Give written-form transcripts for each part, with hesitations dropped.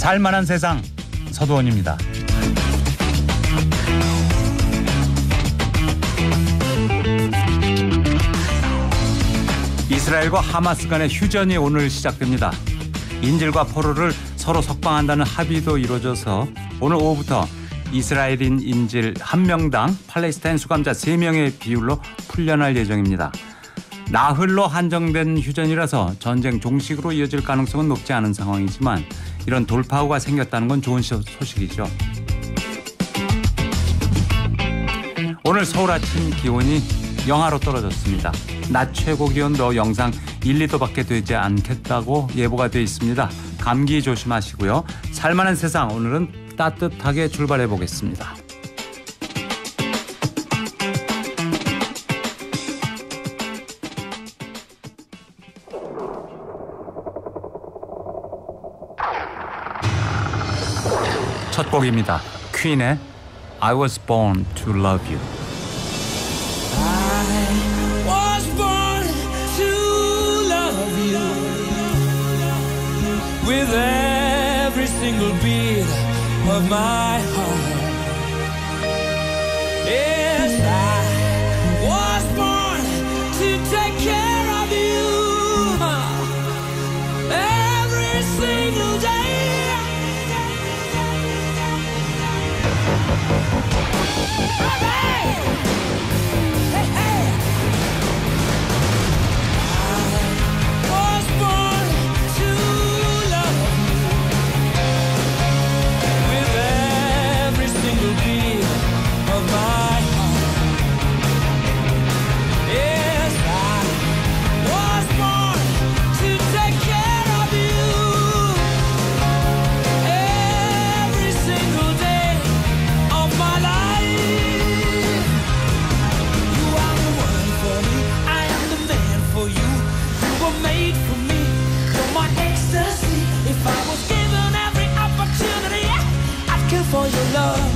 살만한 세상 서도원입니다. 이스라엘과 하마스 간의 휴전이 오늘 시작됩니다. 인질과 포로를 서로 석방한다는 합의도 이루어져서 오늘 오후부터 이스라엘인 인질 1명당 팔레스타인 수감자 3명의 비율로 풀려날 예정입니다. 나흘로 한정된 휴전이라서 전쟁 종식으로 이어질 가능성은 높지 않은 상황이지만 이런 돌파구가 생겼다는 건 좋은 소식이죠. 오늘 서울 아침 기온이 영하로 떨어졌습니다. 낮 최고 기온도 영상 1, 2도밖에 되지 않겠다고 예보가 되어 있습니다. 감기 조심하시고요. 살만한 세상 오늘은 따뜻하게 출발해 보겠습니다. 첫 곡입니다. 퀸의 I was born to love you. With every single beat of my heart, yes, I was born to take care of you every single day. Hey, hey, hey. I was born to love with every single beat of my heart. Yes, I was born to take care of you every single day of my life. You are the one for me, I am the man for you. You were made for me, you're my ecstasy. If I was given every opportunity, I'd kill for your love.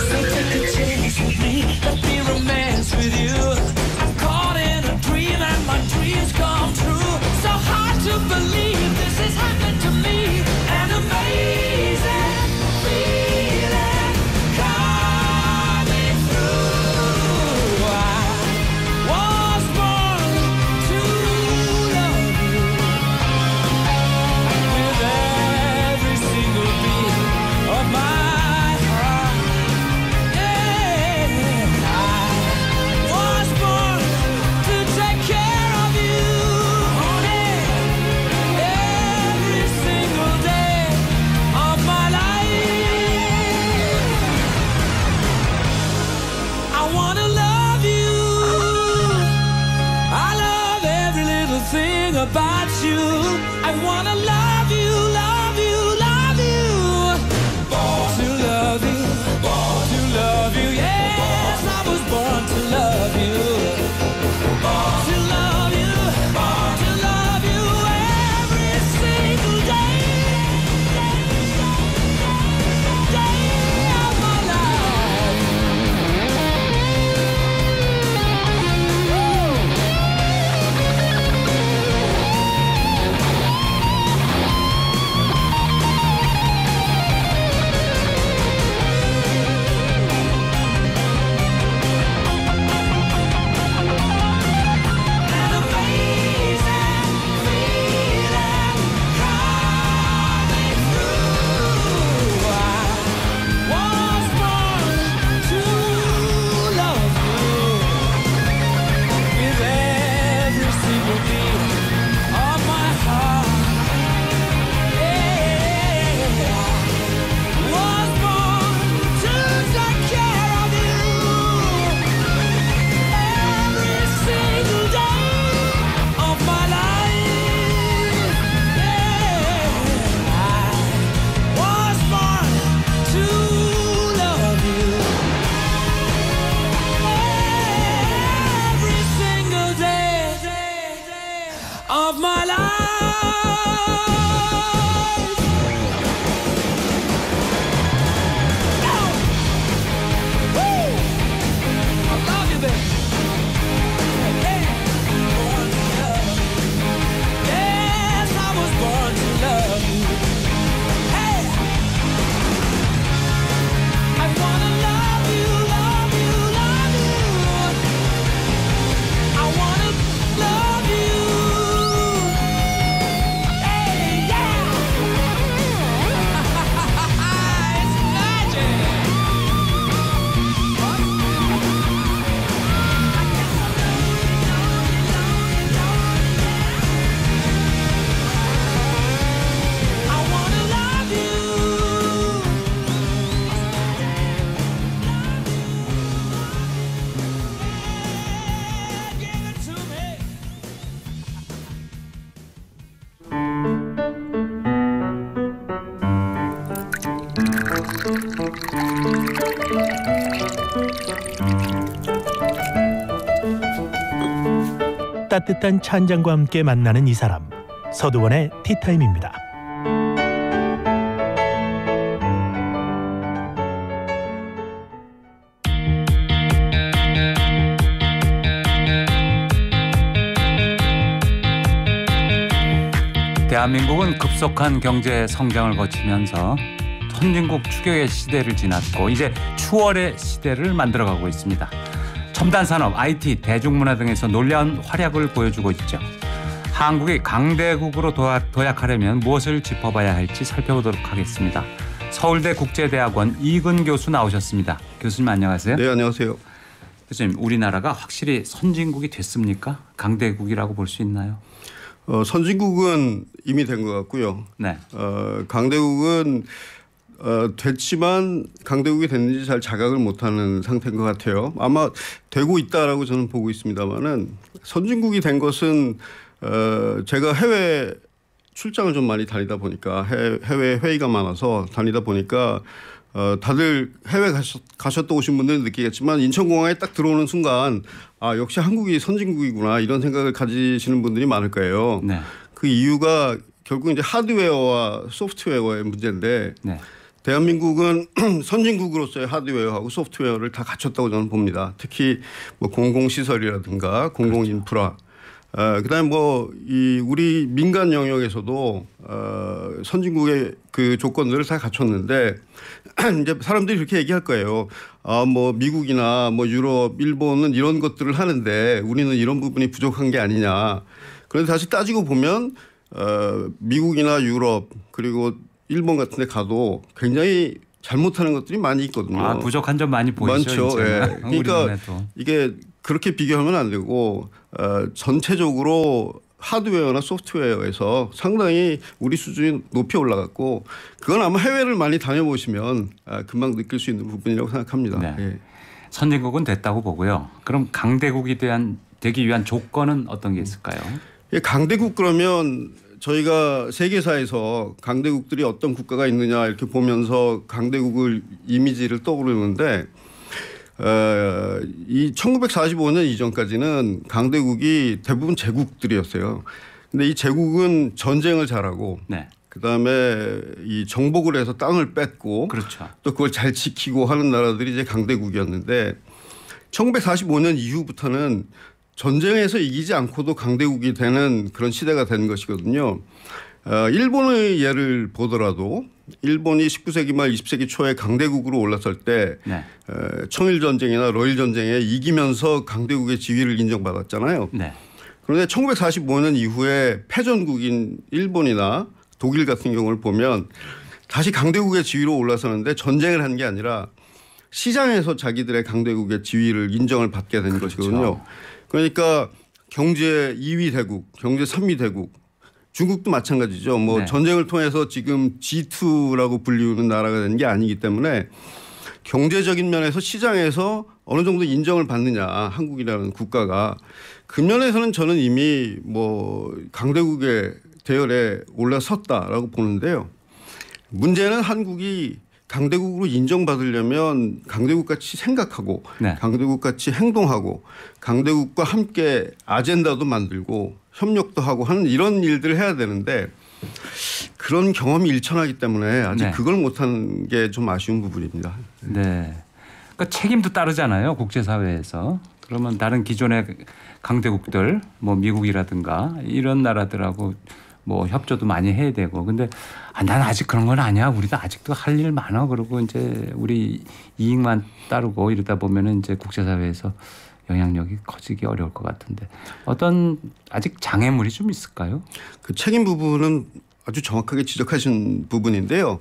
So take a chance with me, let me romance with you. I'm caught in a dream and my dreams come true. So hard to believe this has happened to me. An amazing feeling coming through. I was born to love you with every single beat of my heart. Yeah, I was born to take care of you, honey, every single day of my life. I wanna love you. I love every little thing about you. I wanna love you, love you, love you. Born to love you, born to love you. Yes, I was born to love you. Born to love you, born to love you every single day of my life. 따뜻한 차 한 잔과 함께 만나는 이 사람, 서두원의 티타임입니다. 대한민국은 급속한 경제 성장을 거치면서 선진국 추격의 시대를 지났고 이제 추월의 시대를 만들어가고 있습니다. 첨단 산업, IT, 대중문화 등에서 놀라운 활약을 보여주고 있죠. 한국이 강대국으로 도약하려면 무엇을 짚어봐야 할지 살펴보도록 하겠습니다. 서울대 국제대학원 이근 교수 나오셨습니다. 교수님 안녕하세요. 네, 안녕하세요. 교수님, 우리나라가 확실히 선진국이 됐습니까? 강대국이라고 볼 수 있나요? 선진국은 이미 된 것 같고요. 네. 강대국은 됐지만 강대국이 됐는지 잘 자각을 못하는 상태인 것 같아요. 아마 되고 있다라고 저는 보고 있습니다만은 선진국이 된 것은 제가 해외 출장을 좀 많이 다니다 보니까 해외 회의가 많아서 다니다 보니까 다들 해외 가셨다 오신 분들은 느끼겠지만 인천공항에 딱 들어오는 순간 아 역시 한국이 선진국이구나 이런 생각을 가지시는 분들이 많을 거예요. 네. 그 이유가 결국 이제 하드웨어와 소프트웨어의 문제인데 네. 대한민국은 선진국으로서의 하드웨어하고 소프트웨어를 다 갖췄다고 저는 봅니다. 특히 뭐 공공시설이라든가 공공인프라. 그다음에 뭐 이 우리 민간 영역에서도 선진국의 그 조건들을 다 갖췄는데 이제 사람들이 그렇게 얘기할 거예요. 아 뭐 미국이나 뭐 유럽, 일본은 이런 것들을 하는데 우리는 이런 부분이 부족한 게 아니냐. 그런데 다시 따지고 보면 미국이나 유럽 그리고 일본 같은 데 가도 굉장히 잘못하는 것들이 많이 있거든요. 아, 부족한 점 많이 보이죠. 많죠. 예. 그러니까 이게 그렇게 비교하면 안 되고 전체적으로 하드웨어나 소프트웨어에서 상당히 우리 수준이 높이 올라갔고 그건 아마 해외를 많이 다녀보시면 금방 느낄 수 있는 부분이라고 생각합니다. 네. 예. 선진국은 됐다고 보고요. 그럼 강대국이 되기 위한 조건은 어떤 게 있을까요? 강대국 그러면 저희가 세계사에서 강대국들이 어떤 국가가 있느냐 이렇게 보면서 강대국을 이미지를 떠오르는데 이 1945년 이전까지는 강대국이 대부분 제국들이었어요. 근데 이 제국은 전쟁을 잘하고 네. 그다음에 이 정복을 해서 땅을 뺏고 그렇죠. 또 그걸 잘 지키고 하는 나라들이 이제 강대국이었는데 1945년 이후부터는 전쟁에서 이기지 않고도 강대국이 되는 그런 시대가 된 것이거든요. 일본의 예를 보더라도 일본이 19세기 말 20세기 초에 강대국으로 올랐을 때 네. 청일전쟁이나 러일전쟁에 이기면서 강대국의 지위를 인정받았잖아요. 네. 그런데 1945년 이후에 패전국인 일본이나 독일 같은 경우를 보면 다시 강대국의 지위로 올라서는데 전쟁을 한 게 아니라 시장에서 자기들의 강대국의 지위를 인정을 받게 된 그렇죠. 것이거든요. 그러니까 경제 2위 대국, 경제 3위 대국, 중국도 마찬가지죠. 뭐 네. 전쟁을 통해서 지금 G2라고 불리우는 나라가 된 게 아니기 때문에 경제적인 면에서 시장에서 어느 정도 인정을 받느냐 한국이라는 국가가 그 면에서는 저는 이미 뭐 강대국의 대열에 올라섰다라고 보는데요. 문제는 한국이 강대국으로 인정받으려면 강대국같이 생각하고 네. 강대국같이 행동하고 강대국과 함께 아젠다도 만들고 협력도 하고 하는 이런 일들을 해야 되는데 그런 경험이 일천하기 때문에 아직 네. 그걸 못하는 게 좀 아쉬운 부분입니다. 네. 그러니까 책임도 따르잖아요. 국제사회에서. 그러면 다른 기존의 강대국들 뭐 미국이라든가 이런 나라들하고 뭐 협조도 많이 해야 되고 근데 난 아직 그런 건 아니야. 우리도 아직도 할 일 많아. 그러고 이제 우리 이익만 따르고 이러다 보면은 이제 국제사회에서 영향력이 커지기 어려울 것 같은데 어떤 아직 장애물이 좀 있을까요? 그 책임 부분은 아주 정확하게 지적하신 부분인데요.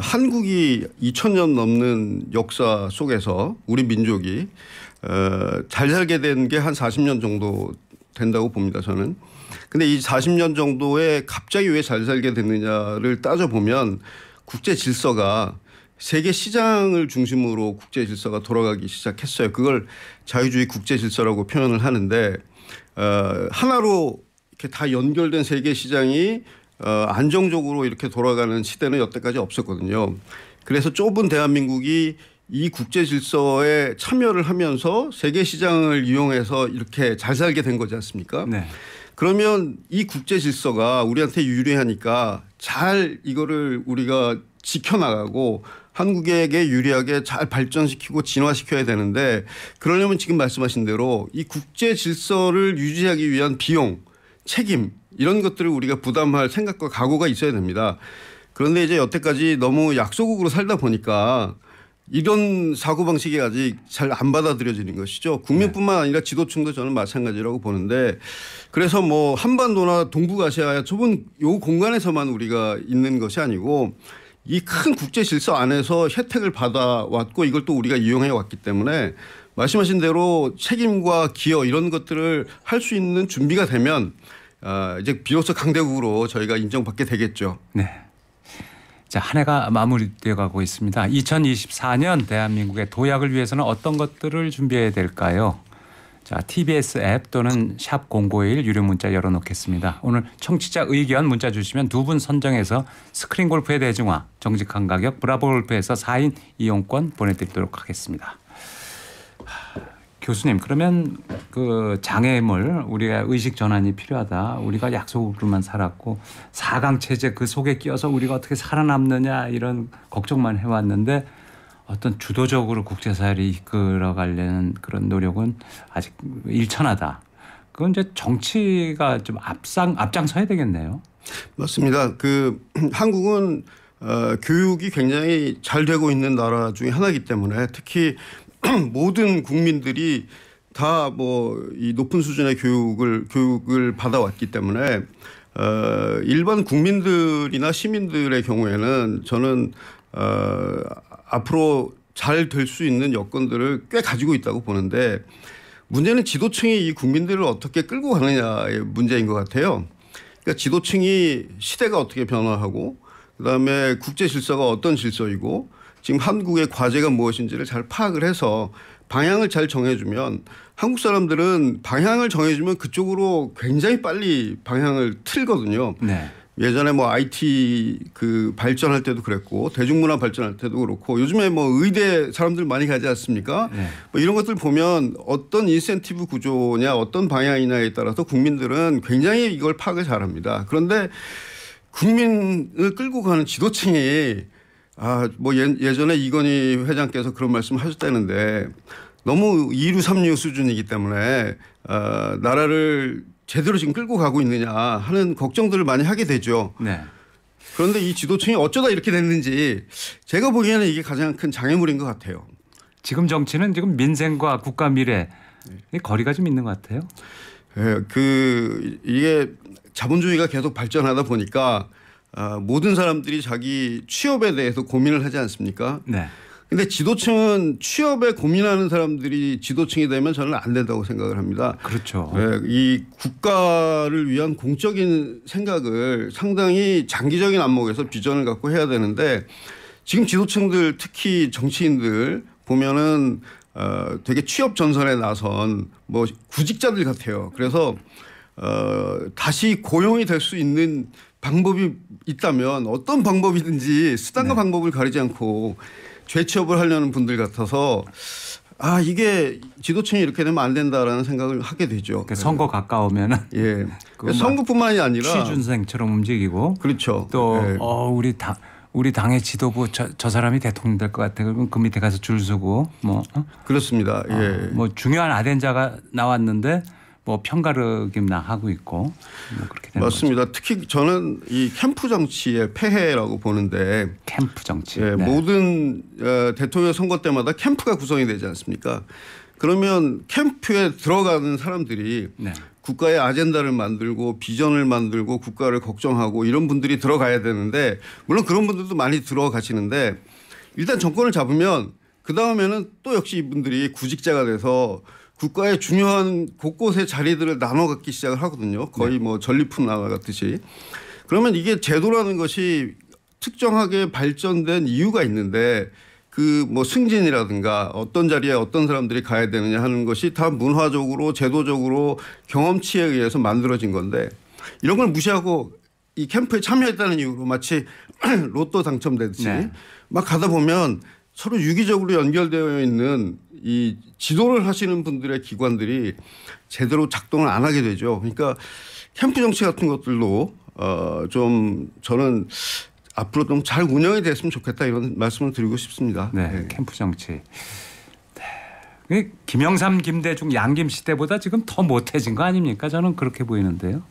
한국이 2000년 넘는 역사 속에서 우리 민족이 잘 살게 된 게 한 40년 정도 된다고 봅니다. 저는. 근데 이 40년 정도에 갑자기 왜 잘 살게 됐느냐를 따져보면 국제 질서가 세계 시장을 중심으로 국제 질서가 돌아가기 시작했어요. 그걸 자유주의 국제 질서라고 표현을 하는데 하나로 이렇게 다 연결된 세계 시장이 안정적으로 이렇게 돌아가는 시대는 여태까지 없었거든요. 그래서 좁은 대한민국이 이 국제 질서에 참여를 하면서 세계 시장을 이용해서 이렇게 잘 살게 된 거지 않습니까? 네. 그러면 이 국제 질서가 우리한테 유리하니까 잘 이거를 우리가 지켜나가고 한국에게 유리하게 잘 발전시키고 진화시켜야 되는데 그러려면 지금 말씀하신 대로 이 국제 질서를 유지하기 위한 비용, 책임 이런 것들을 우리가 부담할 생각과 각오가 있어야 됩니다. 그런데 이제 여태까지 너무 약소국으로 살다 보니까 이런 사고방식이 아직 잘 안 받아들여지는 것이죠. 국민뿐만 아니라 지도층도 저는 마찬가지라고 보는데 그래서 뭐 한반도나 동북아시아 좁은 요 공간에서만 우리가 있는 것이 아니고 이 큰 국제 질서 안에서 혜택을 받아왔고 이걸 또 우리가 이용해 왔기 때문에 말씀하신 대로 책임과 기여 이런 것들을 할 수 있는 준비가 되면 이제 비로소 강대국으로 저희가 인정받게 되겠죠. 네. 자, 한 해가 마무리되어 가고 있습니다. 2024년 대한민국의 도약을 위해서는 어떤 것들을 준비해야 될까요? 자, TBS 앱 또는 샵 0951 유료 문자 열어놓겠습니다. 오늘 청취자 의견 문자 주시면 두 분 선정해서 스크린 골프의 대중화, 정직한 가격 브라보 골프에서 4인 이용권 보내드리도록 하겠습니다. 교수님, 그러면 그 장애물 우리가 의식 전환이 필요하다. 우리가 약속으로만 살았고 4강 체제 그 속에 끼어서 우리가 어떻게 살아남느냐 이런 걱정만 해왔는데 어떤 주도적으로 국제사회를 이끌어가려는 그런 노력은 아직 일천하다. 그건 이제 정치가 좀 앞장서야 되겠네요. 맞습니다. 그 한국은 교육이 굉장히 잘 되고 있는 나라 중에 하나이기 때문에 특히 모든 국민들이 다 뭐 이 높은 수준의 교육을 받아왔기 때문에 일반 국민들이나 시민들의 경우에는 저는 앞으로 잘 될 수 있는 여건들을 꽤 가지고 있다고 보는데 문제는 지도층이 이 국민들을 어떻게 끌고 가느냐의 문제인 것 같아요. 그러니까 지도층이 시대가 어떻게 변화하고 그다음에 국제 질서가 어떤 질서이고 지금 한국의 과제가 무엇인지를 잘 파악을 해서 방향을 잘 정해주면 한국 사람들은 방향을 정해주면 그쪽으로 굉장히 빨리 방향을 틀거든요. 네. 예전에 뭐 IT 그 발전할 때도 그랬고 대중문화 발전할 때도 그렇고 요즘에 뭐 의대 사람들 많이 가지 않습니까? 네. 뭐 이런 것들 보면 어떤 인센티브 구조냐 어떤 방향이냐에 따라서 국민들은 굉장히 이걸 파악을 잘합니다. 그런데 국민을 끌고 가는 지도층이 뭐 예전에 이건희 회장께서 그런 말씀 하셨다는데 너무 2류 3류 수준이기 때문에 나라를 제대로 지금 끌고 가고 있느냐 하는 걱정들을 많이 하게 되죠. 네. 그런데 이 지도층이 어쩌다 이렇게 됐는지 제가 보기에는 이게 가장 큰 장애물인 것 같아요. 지금 정치는 지금 민생과 국가 미래 거리가 좀 있는 것 같아요. 네, 이게 자본주의가 계속 발전하다 보니까 모든 사람들이 자기 취업에 대해서 고민을 하지 않습니까? 네. 근데 지도층은 취업에 고민하는 사람들이 지도층이 되면 저는 안 된다고 생각을 합니다. 그렇죠. 네, 이 국가를 위한 공적인 생각을 상당히 장기적인 안목에서 비전을 갖고 해야 되는데 지금 지도층들 특히 정치인들 보면은 되게 취업 전선에 나선 뭐 구직자들 같아요. 그래서 다시 고용이 될 수 있는 방법이 있다면 어떤 방법이든지 수단과 방법을 가리지 않고 재취업을 하려는 분들 같아서 이게 지도층이 이렇게 되면 안 된다라는 생각을 하게 되죠. 그러니까 선거 가까우면은 예. 선거뿐만이 아니라 취준생처럼 움직이고 그렇죠. 또 예. 우리 당의 지도부 저 사람이 대통령 될 것 같아. 그러면 그 밑에 가서 줄 서고 그렇습니다. 예. 뭐 중요한 아덴자가 나왔는데 뭐 편가르기나 하고 있고 뭐 그렇게 되는 맞습니다. 특히 저는 이 캠프 정치의 폐해라고 보는데 캠프 정치. 예, 네. 모든 대통령 선거 때마다 캠프가 구성이 되지 않습니까? 그러면 캠프에 들어가는 사람들이 네. 국가의 아젠다를 만들고 비전을 만들고 국가를 걱정하고 이런 분들이 들어가야 되는데 물론 그런 분들도 많이 들어가시는데 일단 정권을 잡으면 그다음에는 또 역시 이분들이 구직자가 돼서 국가의 중요한 곳곳의 자리들을 나눠 갖기 시작을 하거든요. 거의 뭐 전리품 나눠갔듯이. 그러면 이게 제도라는 것이 특정하게 발전된 이유가 있는데 그 뭐 승진이라든가 어떤 자리에 어떤 사람들이 가야 되느냐 하는 것이 다 문화적으로 제도적으로 경험치에 의해서 만들어진 건데 이런 걸 무시하고 이 캠프에 참여했다는 이유로 마치 로또 당첨되듯이 네. 막 가다 보면 서로 유기적으로 연결되어 있는 이 지도를 하시는 분들의 기관들이 제대로 작동을 안 하게 되죠. 그러니까 캠프 정치 같은 것들도 좀 저는 앞으로 좀 잘 운영이 됐으면 좋겠다 이런 말씀을 드리고 싶습니다. 네, 네. 캠프 정치. 네. 김영삼, 김대중, 양김 시대보다 지금 더 못해진 거 아닙니까? 저는 그렇게 보이는데요.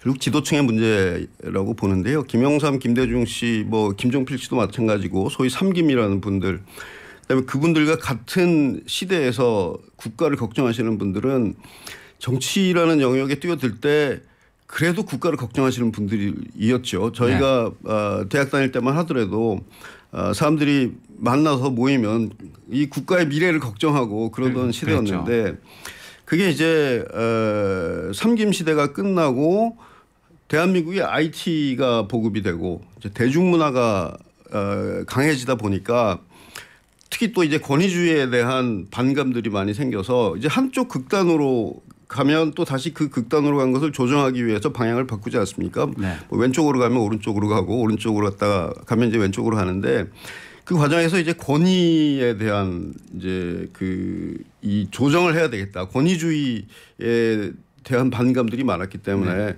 결국 지도층의 문제라고 보는데요. 김영삼, 김대중 씨, 뭐 김종필 씨도 마찬가지고 소위 삼김이라는 분들, 그다음에 그분들과 같은 시대에서 국가를 걱정하시는 분들은 정치라는 영역에 뛰어들 때 그래도 국가를 걱정하시는 분들이었죠. 저희가 대학 다닐 때만 하더라도 사람들이 만나서 모이면 이 국가의 미래를 걱정하고 그러던 시대였는데 그게 이제 삼김 시대가 끝나고 대한민국의 IT가 보급이 되고 이제 대중문화가 강해지다 보니까 특히 또 이제 권위주의에 대한 반감들이 많이 생겨서 이제 한쪽 극단으로 가면 또 다시 그 극단으로 간 것을 조정하기 위해서 방향을 바꾸지 않습니까? 네. 뭐 왼쪽으로 가면 오른쪽으로 가고 오른쪽으로 갔다가 가면 이제 왼쪽으로 가는데 그 과정에서 이제 권위에 대한 이제 이 조정을 해야 되겠다. 권위주의에 대한 반감들이 많았기 때문에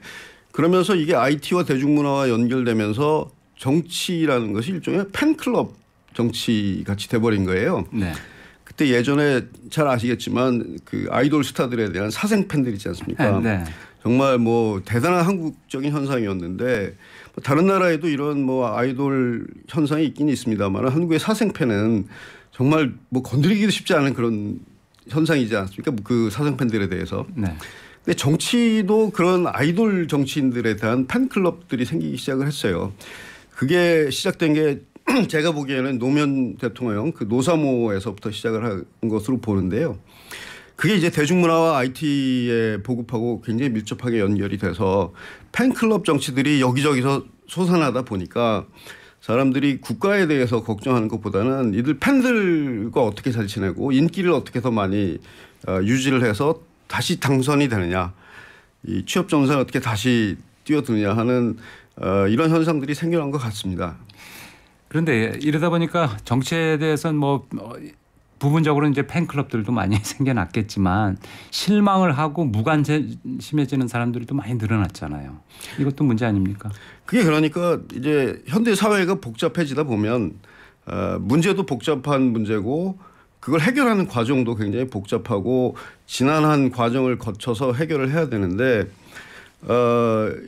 그러면서 이게 IT와 대중문화와 연결되면서 정치라는 것이 일종의 팬클럽 정치 같이 돼버린 거예요. 네. 그때 예전에 잘 아시겠지만 그 아이돌 스타들에 대한 사생 팬들 있지 않습니까? 네. 정말 뭐 대단한 한국적인 현상이었는데 다른 나라에도 이런 뭐 아이돌 현상이 있긴 있습니다만 한국의 사생 팬은 정말 뭐 건드리기도 쉽지 않은 그런 현상이지 않습니까? 그 사생 팬들에 대해서. 네. 근데 정치도 그런 아이돌 정치인들에 대한 팬클럽들이 생기기 시작을 했어요. 그게 시작된 게 제가 보기에는 노무현 대통령 그 노사모에서부터 시작을 한 것으로 보는데요. 그게 이제 대중문화와 IT에 보급하고 굉장히 밀접하게 연결이 돼서 팬클럽 정치들이 여기저기서 솟아나다 보니까 사람들이 국가에 대해서 걱정하는 것보다는 이들 팬들과 어떻게 잘 지내고 인기를 어떻게 더 많이 유지를 해서 다시 당선이 되느냐, 이 취업 정산을 어떻게 다시 뛰어드느냐 하는 이런 현상들이 생겨난 것 같습니다. 그런데 이러다 보니까 정치에 대해서는 뭐 부분적으로 이제 팬클럽들도 많이 생겨났겠지만 실망을 하고 무관심해지는 사람들도 많이 늘어났잖아요. 이것도 문제 아닙니까? 그게 그러니까 이제 현대 사회가 복잡해지다 보면 문제도 복잡한 문제고 그걸 해결하는 과정도 굉장히 복잡하고 지난한 과정을 거쳐서 해결을 해야 되는데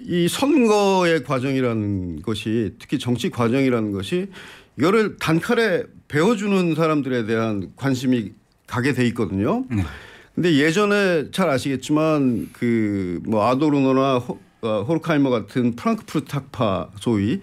이 선거의 과정이라는 것이 특히 정치 과정이라는 것이 이거를 단칼에 배워주는 사람들에 대한 관심이 가게 돼 있거든요. 근데 예전에 잘 아시겠지만 그 뭐 아도르노나 호르카이머 같은 프랑크푸르트 학파 소위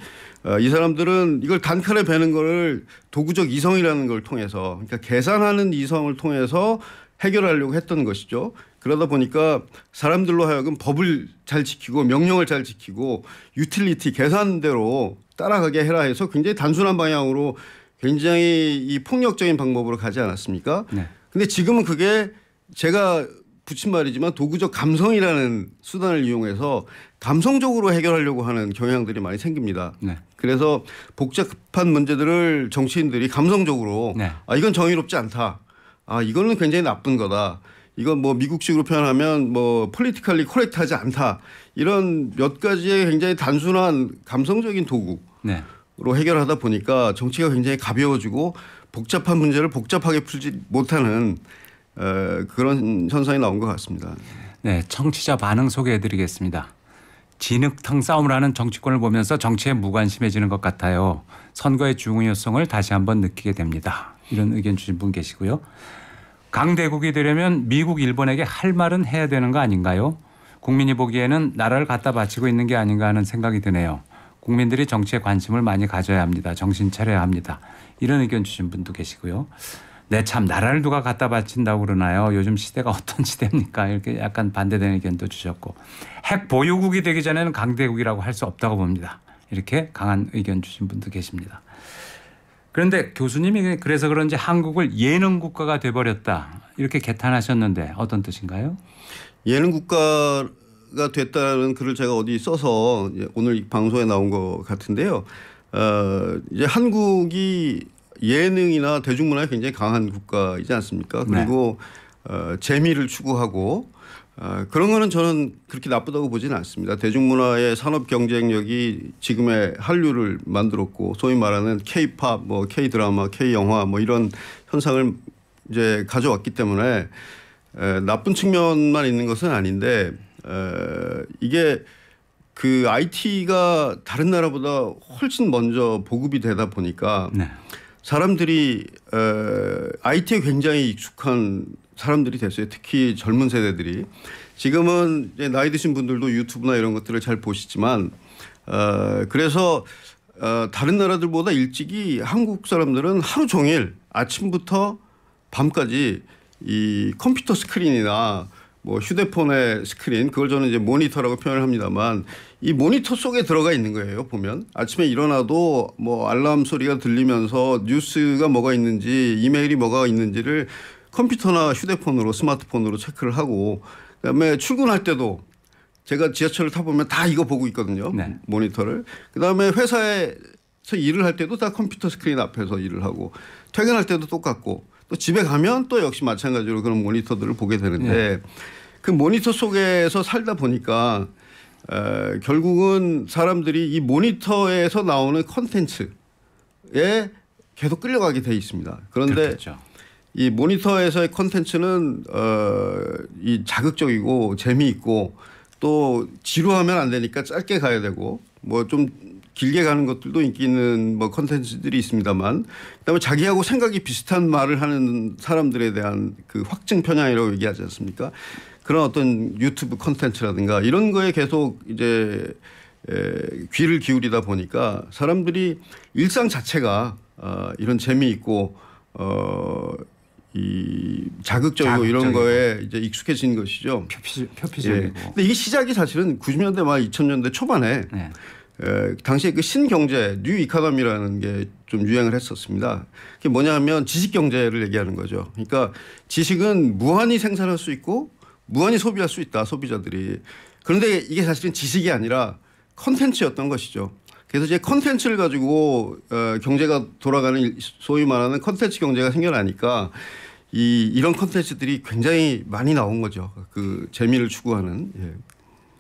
이 사람들은 이걸 단칼에 배는 거를 도구적 이성이라는 걸 통해서 그러니까 계산하는 이성을 통해서 해결하려고 했던 것이죠. 그러다 보니까 사람들로 하여금 법을 잘 지키고 명령을 잘 지키고 유틸리티 계산대로 따라가게 해라 해서 굉장히 단순한 방향으로 굉장히 이 폭력적인 방법으로 가지 않았습니까? 네. 근데 지금은 그게 제가 붙인 말이지만 도구적 감성이라는 수단을 이용해서 감성적으로 해결하려고 하는 경향들이 많이 생깁니다. 네. 그래서 복잡한 문제들을 정치인들이 감성적으로 네. 이건 정의롭지 않다. 이거는 굉장히 나쁜 거다. 이건 뭐 미국식으로 표현하면 뭐 폴리티컬리 코렉트하지 않다. 이런 몇 가지의 굉장히 단순한 감성적인 도구로 네. 해결하다 보니까 정치가 굉장히 가벼워지고 복잡한 문제를 복잡하게 풀지 못하는 그런 현상이 나온 것 같습니다. 네, 청취자 반응 소개해드리겠습니다. 진흙탕 싸움을 하는 정치권을 보면서 정치에 무관심해지는 것 같아요. 선거의 중요성을 다시 한번 느끼게 됩니다. 이런 의견 주신 분 계시고요. 강대국이 되려면 미국, 일본에게 할 말은 해야 되는 거 아닌가요? 국민이 보기에는 나라를 갖다 바치고 있는 게 아닌가 하는 생각이 드네요. 국민들이 정치에 관심을 많이 가져야 합니다. 정신 차려야 합니다. 이런 의견 주신 분도 계시고요. 네, 참 나라를 누가 갖다 바친다고 그러나요? 요즘 시대가 어떤 시대입니까? 이렇게 약간 반대되는 의견도 주셨고 핵 보유국이 되기 전에는 강대국이라고 할 수 없다고 봅니다. 이렇게 강한 의견 주신 분도 계십니다. 그런데 교수님이 그래서 그런지 한국을 예능 국가가 돼버렸다 이렇게 개탄하셨는데 어떤 뜻인가요? 예능 국가가 됐다는 글을 제가 어디 써서 오늘 이 방송에 나온 것 같은데요. 이제 한국이 예능이나 대중문화에 굉장히 강한 국가이지 않습니까? 그리고 재미를 추구하고 그런 거는 저는 그렇게 나쁘다고 보지는 않습니다. 대중문화의 산업 경쟁력이 지금의 한류를 만들었고 소위 말하는 K-팝, 뭐 K-드라마, K-영화 뭐 이런 현상을 이제 가져왔기 때문에 나쁜 측면만 있는 것은 아닌데 이게 그 IT가 다른 나라보다 훨씬 먼저 보급이 되다 보니까 네. 사람들이 IT에 굉장히 익숙한 사람들이 됐어요. 특히 젊은 세대들이. 지금은 이제 나이 드신 분들도 유튜브나 이런 것들을 잘 보시지만 그래서 다른 나라들보다 일찍이 한국 사람들은 하루 종일 아침부터 밤까지 이 컴퓨터 스크린이나 뭐 휴대폰의 스크린 그걸 저는 이제 모니터라고 표현을 합니다만 이 모니터 속에 들어가 있는 거예요. 보면 아침에 일어나도 뭐 알람 소리가 들리면서 뉴스가 뭐가 있는지 이메일이 뭐가 있는지를 컴퓨터나 휴대폰으로 스마트폰으로 체크를 하고 그다음에 출근할 때도 제가 지하철을 타보면 다 이거 보고 있거든요. 네. 모니터를. 그다음에 회사에서 일을 할 때도 다 컴퓨터 스크린 앞에서 일을 하고 퇴근할 때도 똑같고 또 집에 가면 또 역시 마찬가지로 그런 모니터들을 보게 되는데 그 모니터 속에서 살다 보니까 결국은 사람들이 이 모니터에서 나오는 콘텐츠에 계속 끌려가게 돼 있습니다. 그런데 그렇겠죠. 이 모니터에서의 콘텐츠는 이 자극적이고 재미있고 또 지루하면 안 되니까 짧게 가야 되고 뭐 좀 길게 가는 것들도 인기 있는 뭐 콘텐츠들이 있습니다만 그다음에 자기하고 생각이 비슷한 말을 하는 사람들에 대한 그 확증 편향이라고 얘기하지 않습니까? 그런 어떤 유튜브 콘텐츠라든가 이런 거에 계속 이제 귀를 기울이다 보니까 사람들이 일상 자체가 이런 재미있고 이 자극적이고 이런 거에 이제 익숙해진 것이죠. 표피적이고. 예. 근데 이게 시작이 사실은 90년대 말 2000년대 초반에 네. 당시에 그 신경제 뉴 이카노미라는 게 좀 유행을 했었습니다. 그게 뭐냐면 지식 경제를 얘기하는 거죠. 그러니까 지식은 무한히 생산할 수 있고 무한히 소비할 수 있다 소비자들이. 그런데 이게 사실은 지식이 아니라 컨텐츠였던 것이죠. 그래서 이제 컨텐츠를 가지고 경제가 돌아가는 소위 말하는 컨텐츠 경제가 생겨나니까 이런 컨텐츠들이 굉장히 많이 나온 거죠. 그 재미를 추구하는. 예.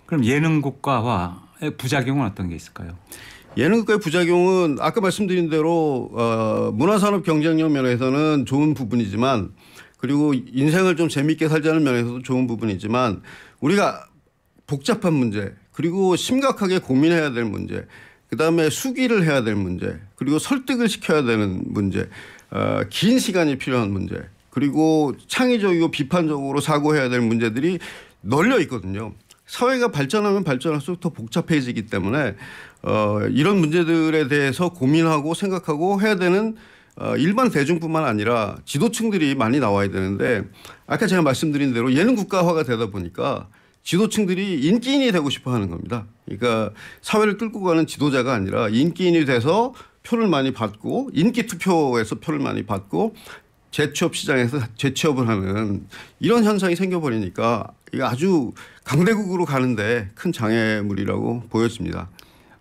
그럼 예능 국가화의 부작용은 어떤 게 있을까요? 예능 국가의 부작용은 아까 말씀드린 대로 문화산업 경쟁력 면에서는 좋은 부분이지만 그리고 인생을 좀 재미있게 살자는 면에서도 좋은 부분이지만 우리가 복잡한 문제 그리고 심각하게 고민해야 될 문제 그다음에 수기를 해야 될 문제 그리고 설득을 시켜야 되는 문제 긴 시간이 필요한 문제 그리고 창의적이고 비판적으로 사고해야 될 문제들이 널려 있거든요. 사회가 발전하면 발전할수록 더 복잡해지기 때문에 이런 문제들에 대해서 고민하고 생각하고 해야 되는 일반 대중뿐만 아니라 지도층들이 많이 나와야 되는데 아까 제가 말씀드린 대로 예능 국가화가 되다 보니까 지도층들이 인기인이 되고 싶어 하는 겁니다. 그러니까 사회를 끌고 가는 지도자가 아니라 인기인이 돼서 표를 많이 받고 인기 투표에서 표를 많이 받고 재취업 시장에서 재취업을 하는 이런 현상이 생겨버리니까 이게 아주 강대국으로 가는데 큰 장애물이라고 보여집니다.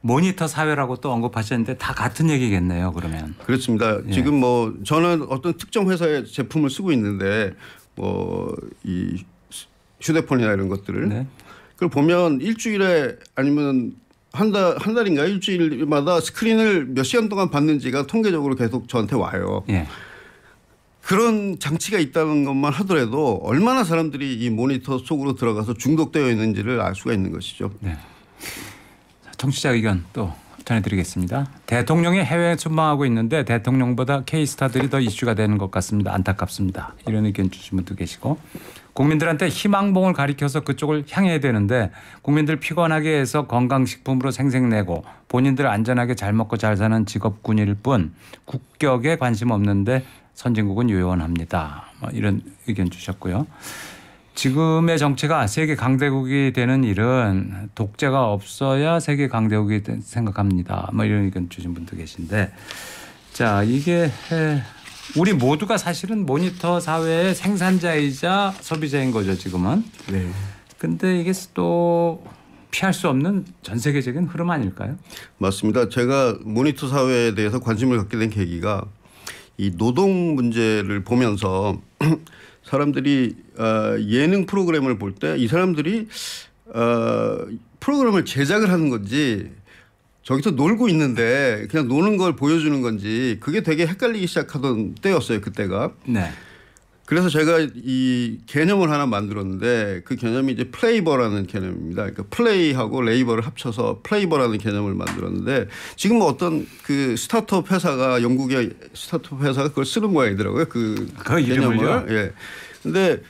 모니터 사회라고 또 언급하셨는데 다 같은 얘기겠네요. 그러면. 그렇습니다. 예. 지금 뭐 저는 어떤 특정 회사의 제품을 쓰고 있는데 뭐 이 휴대폰이나 이런 것들을 네. 그걸 보면 일주일에 아니면 한 달인가 일주일마다 스크린을 몇 시간 동안 봤는지가 통계적으로 계속 저한테 와요. 예. 그런 장치가 있다는 것만 하더라도 얼마나 사람들이 이 모니터 속으로 들어가서 중독되어 있는지를 알 수가 있는 것이죠. 네. 청취자 의견 또 전해드리겠습니다. 대통령이 해외에 순방하고 있는데 대통령보다 K스타들이 더 이슈가 되는 것 같습니다. 안타깝습니다. 이런 의견 주신 분도 계시고 국민들한테 희망봉을 가리켜서 그쪽을 향해야 되는데 국민들 피곤하게 해서 건강식품으로 생색내고 본인들 안전하게 잘 먹고 잘 사는 직업군일 뿐 국격에 관심 없는데 선진국은 요원합니다. 이런 의견 주셨고요. 지금의 정치가 세계 강대국이 되는 일은 독재가 없어야 세계 강대국이 생각합니다. 이런 의견 주신 분도 계신데 자 이게 우리 모두가 사실은 모니터 사회의 생산자이자 소비자인 거죠 지금은. 네. 근데 이게 또 피할 수 없는 전 세계적인 흐름 아닐까요? 맞습니다. 제가 모니터 사회에 대해서 관심을 갖게 된 계기가 이 노동 문제를 보면서 사람들이 예능 프로그램을 볼 때 이 사람들이 프로그램을 제작을 하는 건지 저기서 놀고 있는데 그냥 노는 걸 보여주는 건지 그게 되게 헷갈리기 시작하던 때였어요. 그때가. 네. 그래서 제가 이 개념을 하나 만들었는데 그 개념이 이제 플레이버라는 개념입니다. 그러니까 플레이하고 레이버를 합쳐서 플레이버라는 개념을 만들었는데 지금 뭐 어떤 그 스타트업 회사가 영국의 스타트업 회사가 그걸 쓰는 모양이더라고요. 그 개념을. 이름을요? 예. 근데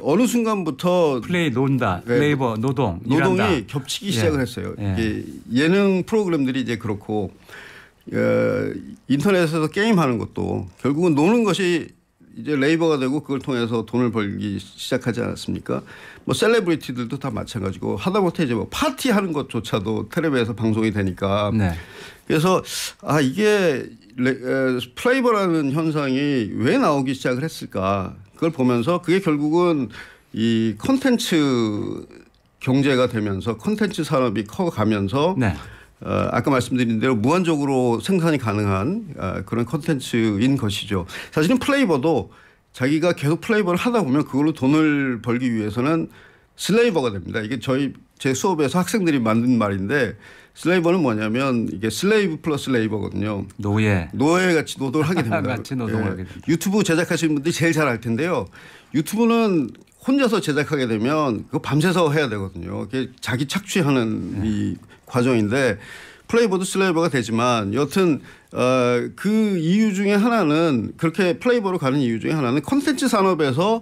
어느 순간부터 플레이 논다, 네. 레이버 노동이 노동이 겹치기 시작을 했어요. 이게 예능 프로그램들이 이제 그렇고 인터넷에서 게임하는 것도 결국은 노는 것이 이제 레이버가 되고 그걸 통해서 돈을 벌기 시작하지 않았습니까? 뭐 셀레브리티들도 다 마찬가지고 하다못해 이제 뭐 파티하는 것조차도 텔레비에서 방송이 되니까 네. 그래서 이게 플레이버라는 현상이 왜 나오기 시작을 했을까? 그걸 보면서 그게 결국은 이 콘텐츠 경제가 되면서 콘텐츠 산업이 커가면서 네. 아까 말씀드린 대로 무한적으로 생산이 가능한 그런 콘텐츠인 것이죠. 사실은 플레이버도 자기가 계속 플레이버를 하다 보면 그걸로 돈을 벌기 위해서는 슬레이버가 됩니다. 이게 제 수업에서 학생들이 만든 말인데 슬레이버는 뭐냐면 이게 슬레이브 플러스 레이버거든요. 노예같이 노동을 하게 됩니다. 같이 노동을 하게 됩니다. 유튜브 제작하시는 분들이 제일 잘 알 텐데요. 유튜브는 혼자서 제작하게 되면 그거 밤새서 해야 되거든요. 그게 자기 착취하는 이 과정인데 플레이버도 슬레이버가 되지만 여튼 그 이유 중에 하나는 그렇게 플레이버로 가는 이유 중에 하나는 콘텐츠 산업에서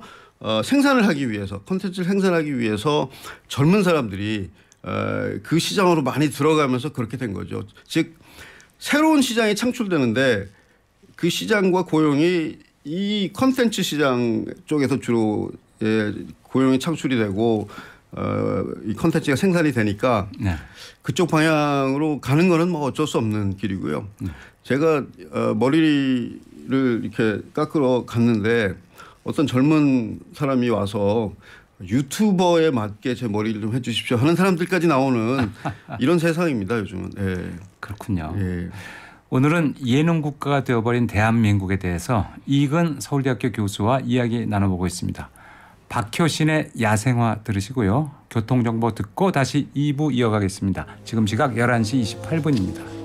생산을 하기 위해서 콘텐츠를 생산하기 위해서 젊은 사람들이 그 시장으로 많이 들어가면서 그렇게 된 거죠. 즉 새로운 시장이 창출되는데 그 시장과 고용이 이 콘텐츠 시장 쪽에서 주로 고용이 창출이 되고 이 콘텐츠가 생산이 되니까 네. 그쪽 방향으로 가는 거는 뭐 어쩔 수 없는 길이고요. 제가 머리를 이렇게 깎으러 갔는데 어떤 젊은 사람이 와서 유튜버에 맞게 제 머리를 좀 해 주십시오 하는 사람들까지 나오는 이런 세상입니다. 요즘은. 예. 그렇군요. 예. 오늘은 예능 국가가 되어버린 대한민국에 대해서 이익은 서울대학교 교수와 이야기 나눠보고 있습니다. 박효신의 야생화 들으시고요. 교통정보 듣고 다시 2부 이어가겠습니다. 지금 시각 11시 28분입니다.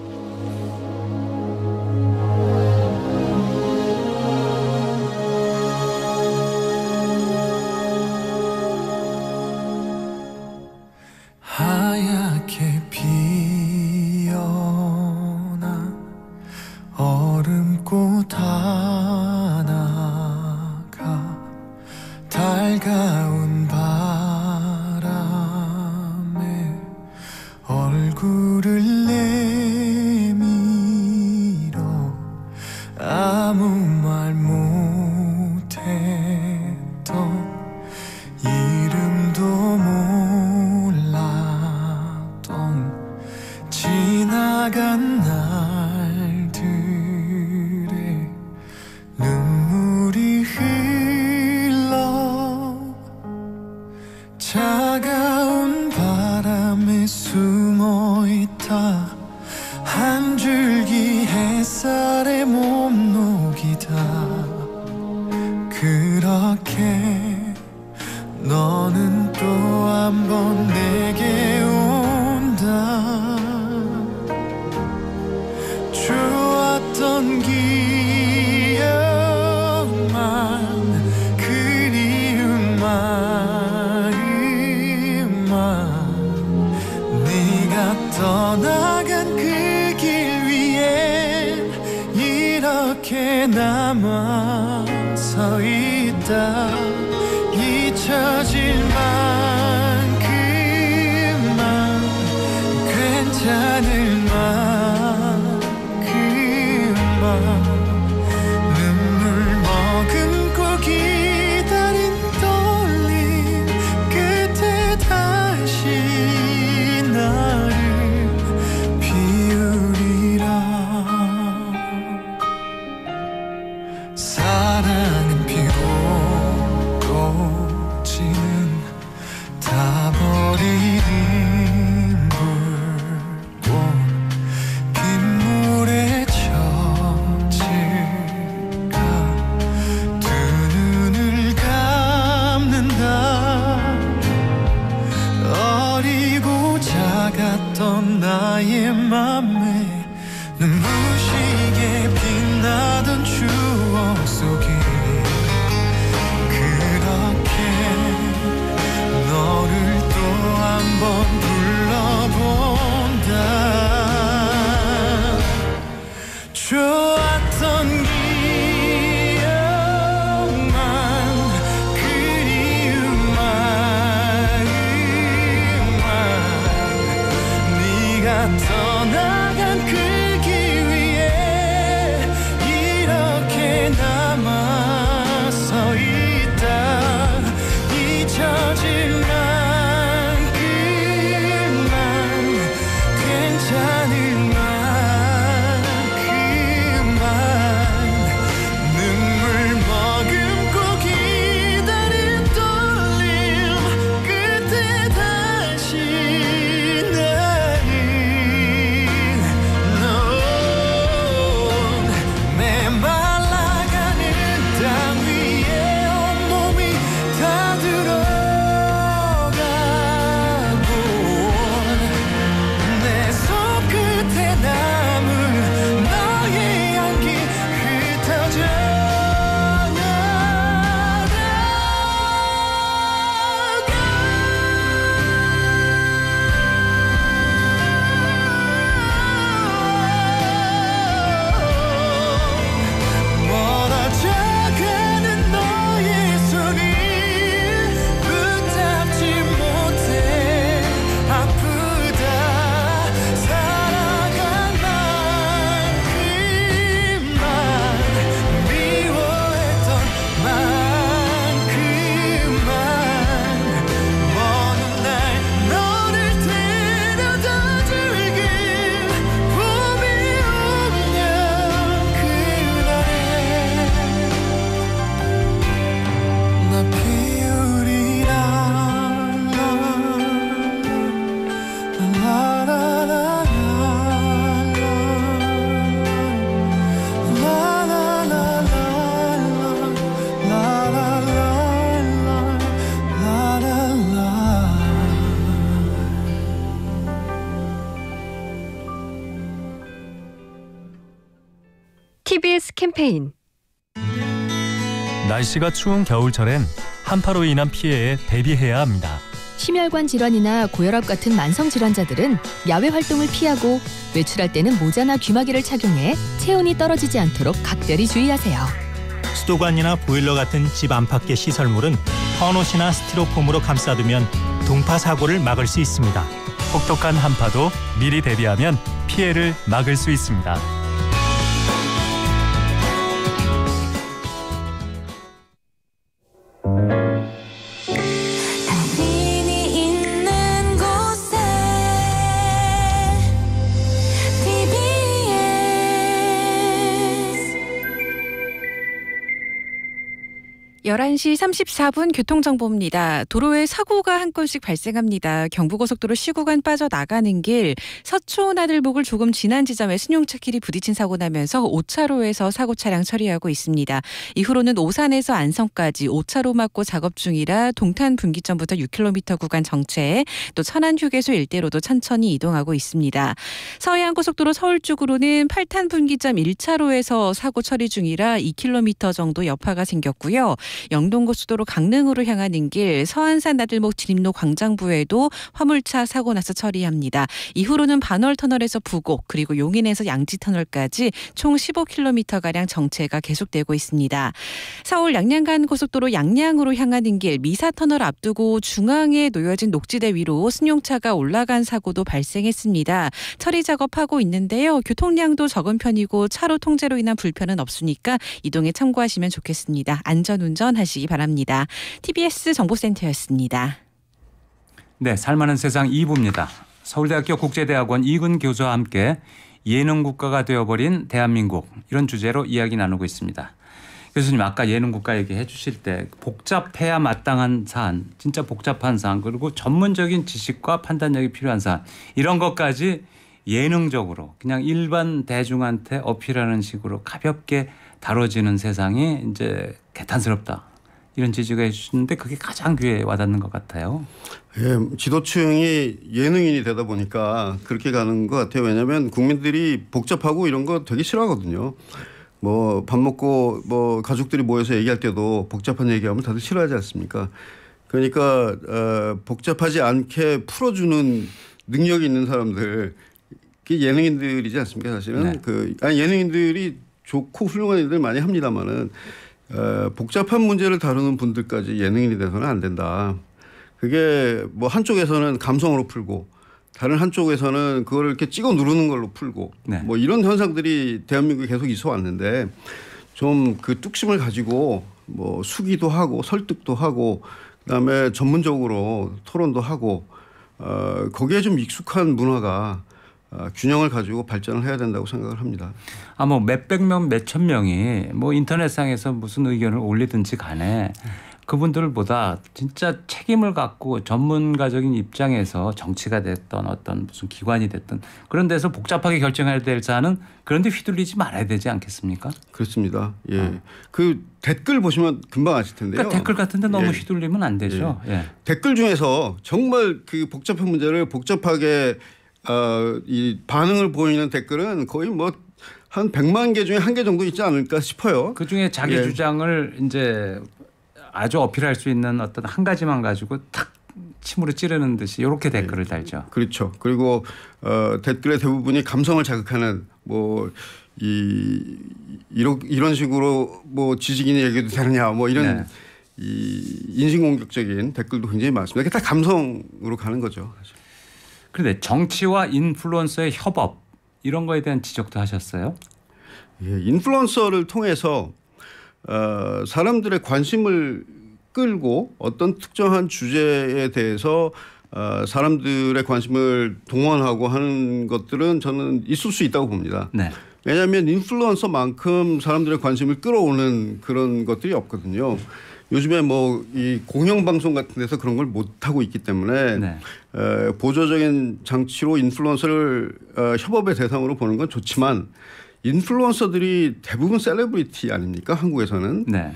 하얗게 피어나 얼음꽃 하나가 달가운 바람에 얼굴을 내밀어 아무 말 못했던 이름도 몰랐던 지나간 날들의 눈물이 흘러 차가운 바람에 숨어있다 한 줄기 햇살에 몸 녹이다 그렇게 너는 또 한 번 내게 온다 좋았던 기억만 그리운 마음만 네가 떠나간 그 길 위엔 이렇게 남아서 있다 잊혀질 만큼만 괜찮을 만큼만 눈물 머금고 기다린 떨림 끝에 다시 나를 비우리라 사랑은 피고 꽃지는 다 버리는 불꽃 맘에 눈부시게 빛나던 추억 속에 그렇게 너를 또 한 번 불러본다. 좋았던 기억만 그리운 마음만 네가 떠나간 그 길 위에 이렇게 남아서 있다. 잊혀질 만큼만 괜찮을 만큼만 눈물 머금고 기다린 떨림 끝에 다시 나는 넌 메말라가는 땅 위에 온몸이 다 들어가고 내 손끝에 남은 너의 향기 흩어져 멀어져가는 너의 손이 붙잡지 못해 아프다. 살아간 만큼만 미워했던 만큼만 먼 날 너를 데려다 줄게. 봄이 오면 그날에 나 피우리라. TBS 캠페인 날씨가 추운 겨울철엔 한파로 인한 피해에 대비해야 합니다. 심혈관 질환이나 고혈압 같은 만성 질환자들은 야외 활동을 피하고 외출할 때는 모자나 귀마개를 착용해 체온이 떨어지지 않도록 각별히 주의하세요. 수도관이나 보일러 같은 집 안팎의 시설물은 턴옷이나 스티로폼으로 감싸두면 동파 사고를 막을 수 있습니다. 혹독한 한파도 미리 대비하면 피해를 막을 수 있습니다. 당신이 있는 곳에 TBS 11시 34분 교통정보입니다. 도로에 사고가 한 건씩 발생합니다. 경부고속도로 시구간 빠져나가는 길 서초나들목을 조금 지난 지점에 승용차끼리 부딪힌 사고 나면서 5차로에서 사고 차량 처리하고 있습니다. 이후로는 오산에서 안성까지 5차로 막고 작업 중이라 동탄 분기점부터 6km 구간 정체, 또 천안 휴게소 일대로도 천천히 이동하고 있습니다. 서해안고속도로 서울 쪽으로는 8탄 분기점 1차로에서 사고 처리 중이라 2km 정도 여파가 생겼고요. 영동고속도로 강릉으로 향하는 길 서안산 나들목 진입로 광장부에도 화물차 사고 나서 처리합니다. 이후로는 반월터널에서 부곡 그리고 용인에서 양지터널까지 총 15km가량 정체가 계속되고 있습니다. 서울 양양간 고속도로 양양으로 향하는 길 미사터널 앞두고 중앙에 놓여진 녹지대 위로 승용차가 올라간 사고도 발생했습니다. 처리 작업하고 있는데요. 교통량도 적은 편이고 차로 통제로 인한 불편은 없으니까 이동에 참고하시면 좋겠습니다. 안전운전 하시기 바랍니다. TBS 정보센터였습니다. 네, 살만한 세상 2부입니다. 서울대학교 국제대학원 이근 교수와 함께 예능 국가가 되어버린 대한민국, 이런 주제로 이야기 나누고 있습니다. 교수님, 아까 예능 국가 얘기해 주실 때 복잡해야 마땅한 사안, 진짜 복잡한 사안, 그리고 전문적인 지식과 판단력이 필요한 사안, 이런 것까지 예능적으로 그냥 일반 대중한테 어필하는 식으로 가볍게 다뤄지는 세상이 이제 개탄스럽다, 이런 지적을 해주시는데 그게 가장 귀에 와닿는 것 같아요. 예, 지도층이 예능인이 되다 보니까 그렇게 가는 것 같아요. 왜냐하면 국민들이 복잡하고 이런 거 되게 싫어하거든요. 뭐 밥 먹고 뭐 가족들이 모여서 얘기할 때도 복잡한 얘기하면 다들 싫어하지 않습니까? 그러니까 복잡하지 않게 풀어주는 능력이 있는 사람들, 그게 예능인들이지 않습니까? 사실은 네. 예능인들이 좋고 훌륭한 일들 많이 합니다만은 복잡한 문제를 다루는 분들까지 예능인이 돼서는 안 된다. 그게 뭐 한쪽에서는 감성으로 풀고 다른 한쪽에서는 그걸 이렇게 찍어 누르는 걸로 풀고 네. 뭐 이런 현상들이 대한민국에 계속 있어 왔는데 좀 그 뚝심을 가지고 뭐 수기도 하고 설득도 하고 그다음에 전문적으로 토론도 하고 거기에 좀 익숙한 문화가 균형을 가지고 발전을 해야 된다고 생각을 합니다. 뭐 몇백 명, 몇천 명이 뭐 인터넷상에서 무슨 의견을 올리든지 간에 그분들보다 진짜 책임을 갖고 전문가적인 입장에서 정치가 됐던 어떤 무슨 기관이 됐든 그런 데서 복잡하게 결정해야 될 사안은 그런 데 휘둘리지 말아야 되지 않겠습니까? 그렇습니다. 예. 그 댓글 보시면 금방 아실 텐데요. 그러니까 댓글 같은 데 너무 예. 휘둘리면 안 되죠. 예. 댓글 중에서 정말 그 복잡한 문제를 복잡하게 이 반응을 보이는 댓글은 거의 뭐 한 100만 개 중에 1개 정도 있지 않을까 싶어요. 그중에 자기 예. 주장을 이제 아주 어필할 수 있는 어떤 한 가지만 가지고 탁 침으로 찌르는 듯이 이렇게 댓글을 달죠. 그렇죠. 그리고 댓글의 대부분이 감성을 자극하는 뭐 이런 식으로 뭐 지식인이 얘기해도 되느냐 뭐 이런 네. 이 인신공격적인 댓글도 굉장히 많습니다. 이게 다 감성으로 가는 거죠. 사실. 그런데 정치와 인플루언서의 협업 이런 거에 대한 지적도 하셨어요? 예, 인플루언서를 통해서 사람들의 관심을 끌고 어떤 특정한 주제에 대해서 사람들의 관심을 동원하고 하는 것들은 저는 있을 수 있다고 봅니다. 네. 왜냐하면 인플루언서만큼 사람들의 관심을 끌어오는 그런 것들이 없거든요. 요즘에 뭐 이 공영방송 같은 데서 그런 걸 못하고 있기 때문에 네. 보조적인 장치로 인플루언서를 협업의 대상으로 보는 건 좋지만 인플루언서들이 대부분 셀레브리티 아닙니까? 한국에서는. 네.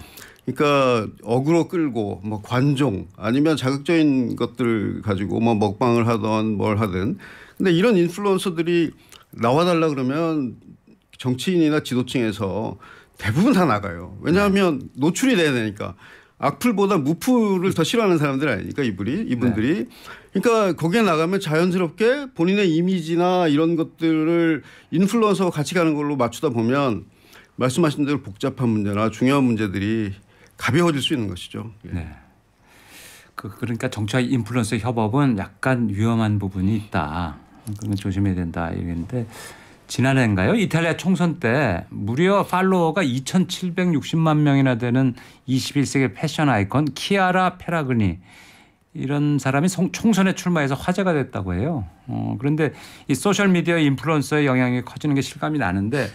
그러니까 어그로 끌고 뭐 관종 아니면 자극적인 것들을 가지고 뭐 먹방을 하던 뭘 하든 근데 이런 인플루언서들이 나와달라 그러면 정치인이나 지도층에서 대부분 다 나가요. 왜냐하면 노출이 돼야 되니까. 악플보다 무플을 더 싫어하는 사람들 아닙니까 이분들이. 그러니까 거기에 나가면 자연스럽게 본인의 이미지나 이런 것들을 인플루언서와 같이 가는 걸로 맞추다 보면 말씀하신 대로 복잡한 문제나 중요한 문제들이 가벼워질 수 있는 것이죠. 예. 네. 그러니까 정치와 인플루언서 협업은 약간 위험한 부분이 있다. 그러면 조심해야 된다 이랬는데 지난해인가요? 이탈리아 총선 때 무려 팔로워가 2,760만 명이나 되는 21세기 패션 아이콘 키아라 페라그니 이런 사람이 총선에 출마해서 화제가 됐다고 해요. 그런데 이 소셜미디어 인플루언서의 영향이 커지는 게 실감이 나는데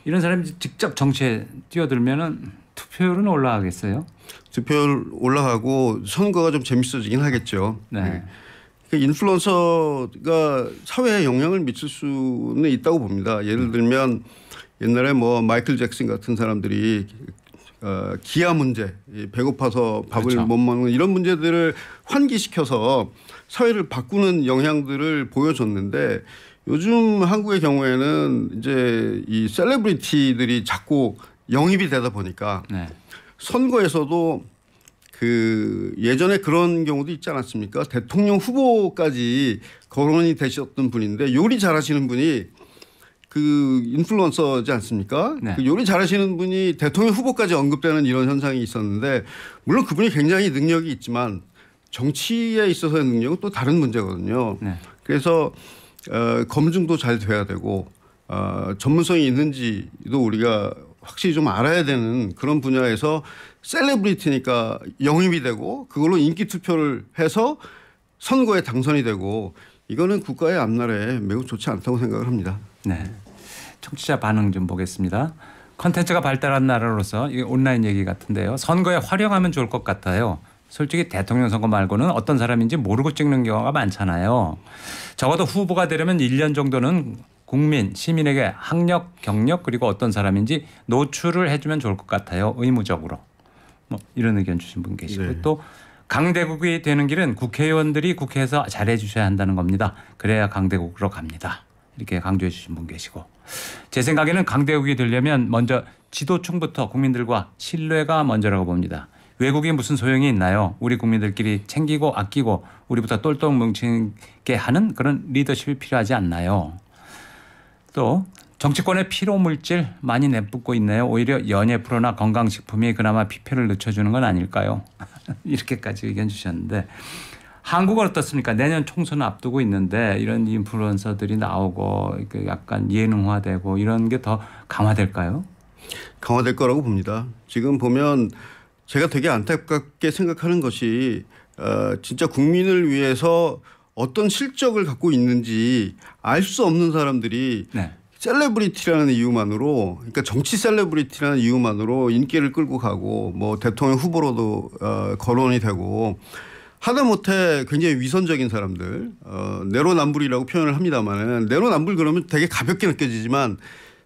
이런 사람이 직접 정치에 뛰어들면은 투표율은 올라가겠어요? 투표율 올라가고 선거가 좀 재밌어지긴 하겠죠. 네. 인플루언서가 사회에 영향을 미칠 수는 있다고 봅니다. 예를 들면 옛날에 뭐 마이클 잭슨 같은 사람들이 기아 문제, 배고파서 밥을 그렇죠. 못 먹는 이런 문제들을 환기시켜서 사회를 바꾸는 영향들을 보여줬는데 요즘 한국의 경우에는 이제 이 셀레브리티들이 자꾸 영입이 되다 보니까 네. 선거에서도 그 예전에 그런 경우도 있지 않았습니까? 대통령 후보까지 거론이 되셨던 분인데 요리 잘하시는 분이 그 인플루언서지 않습니까? 네. 그 요리 잘하시는 분이 대통령 후보까지 언급되는 이런 현상이 있었는데 물론 그분이 굉장히 능력이 있지만 정치에 있어서의 능력은 또 다른 문제거든요. 네. 그래서 검증도 잘 돼야 되고 전문성이 있는지도 우리가 확실히 좀 알아야 되는 그런 분야에서 셀레브리티니까 영입이 되고 그걸로 인기 투표를 해서 선거에 당선이 되고 이거는 국가의 앞날에 매우 좋지 않다고 생각을 합니다. 네. 청취자 반응 좀 보겠습니다. 콘텐츠가 발달한 나라로서 이게 온라인 얘기 같은데요. 선거에 활용하면 좋을 것 같아요. 솔직히 대통령 선거 말고는 어떤 사람인지 모르고 찍는 경우가 많잖아요. 적어도 후보가 되려면 1년 정도는 국민, 시민에게 학력, 경력 그리고 어떤 사람인지 노출을 해주면 좋을 것 같아요. 의무적으로. 뭐 이런 의견 주신 분 계시고 네. 또 강대국이 되는 길은 국회의원들이 국회에서 잘해 주셔야 한다는 겁니다. 그래야 강대국으로 갑니다. 이렇게 강조해 주신 분 계시고 제 생각에는 강대국이 되려면 먼저 지도층부터 국민들과 신뢰가 먼저라고 봅니다. 외국이 무슨 소용이 있나요? 우리 국민들끼리 챙기고 아끼고 우리부터 똘똘 뭉치게 하는 그런 리더십이 필요하지 않나요? 또 정치권의 피로 물질 많이 내뿜고 있네요. 오히려 연예 프로나 건강식품이 그나마 피폐를 늦춰주는 건 아닐까요? 이렇게까지 의견 주셨는데 한국은 어떻습니까? 내년 총선을 앞두고 있는데 이런 인플루언서들이 나오고 약간 예능화되고 이런 게 더 강화될까요? 강화될 거라고 봅니다. 지금 보면 제가 되게 안타깝게 생각하는 것이 진짜 국민을 위해서 어떤 실적을 갖고 있는지 알 수 없는 사람들이 네. 셀레브리티라는 이유만으로 그러니까 정치 셀레브리티라는 이유만으로 인기를 끌고 가고 뭐 대통령 후보로도 거론이 되고 하다못해 굉장히 위선적인 사람들 내로남불이라고 표현을 합니다만 내로남불 그러면 되게 가볍게 느껴지지만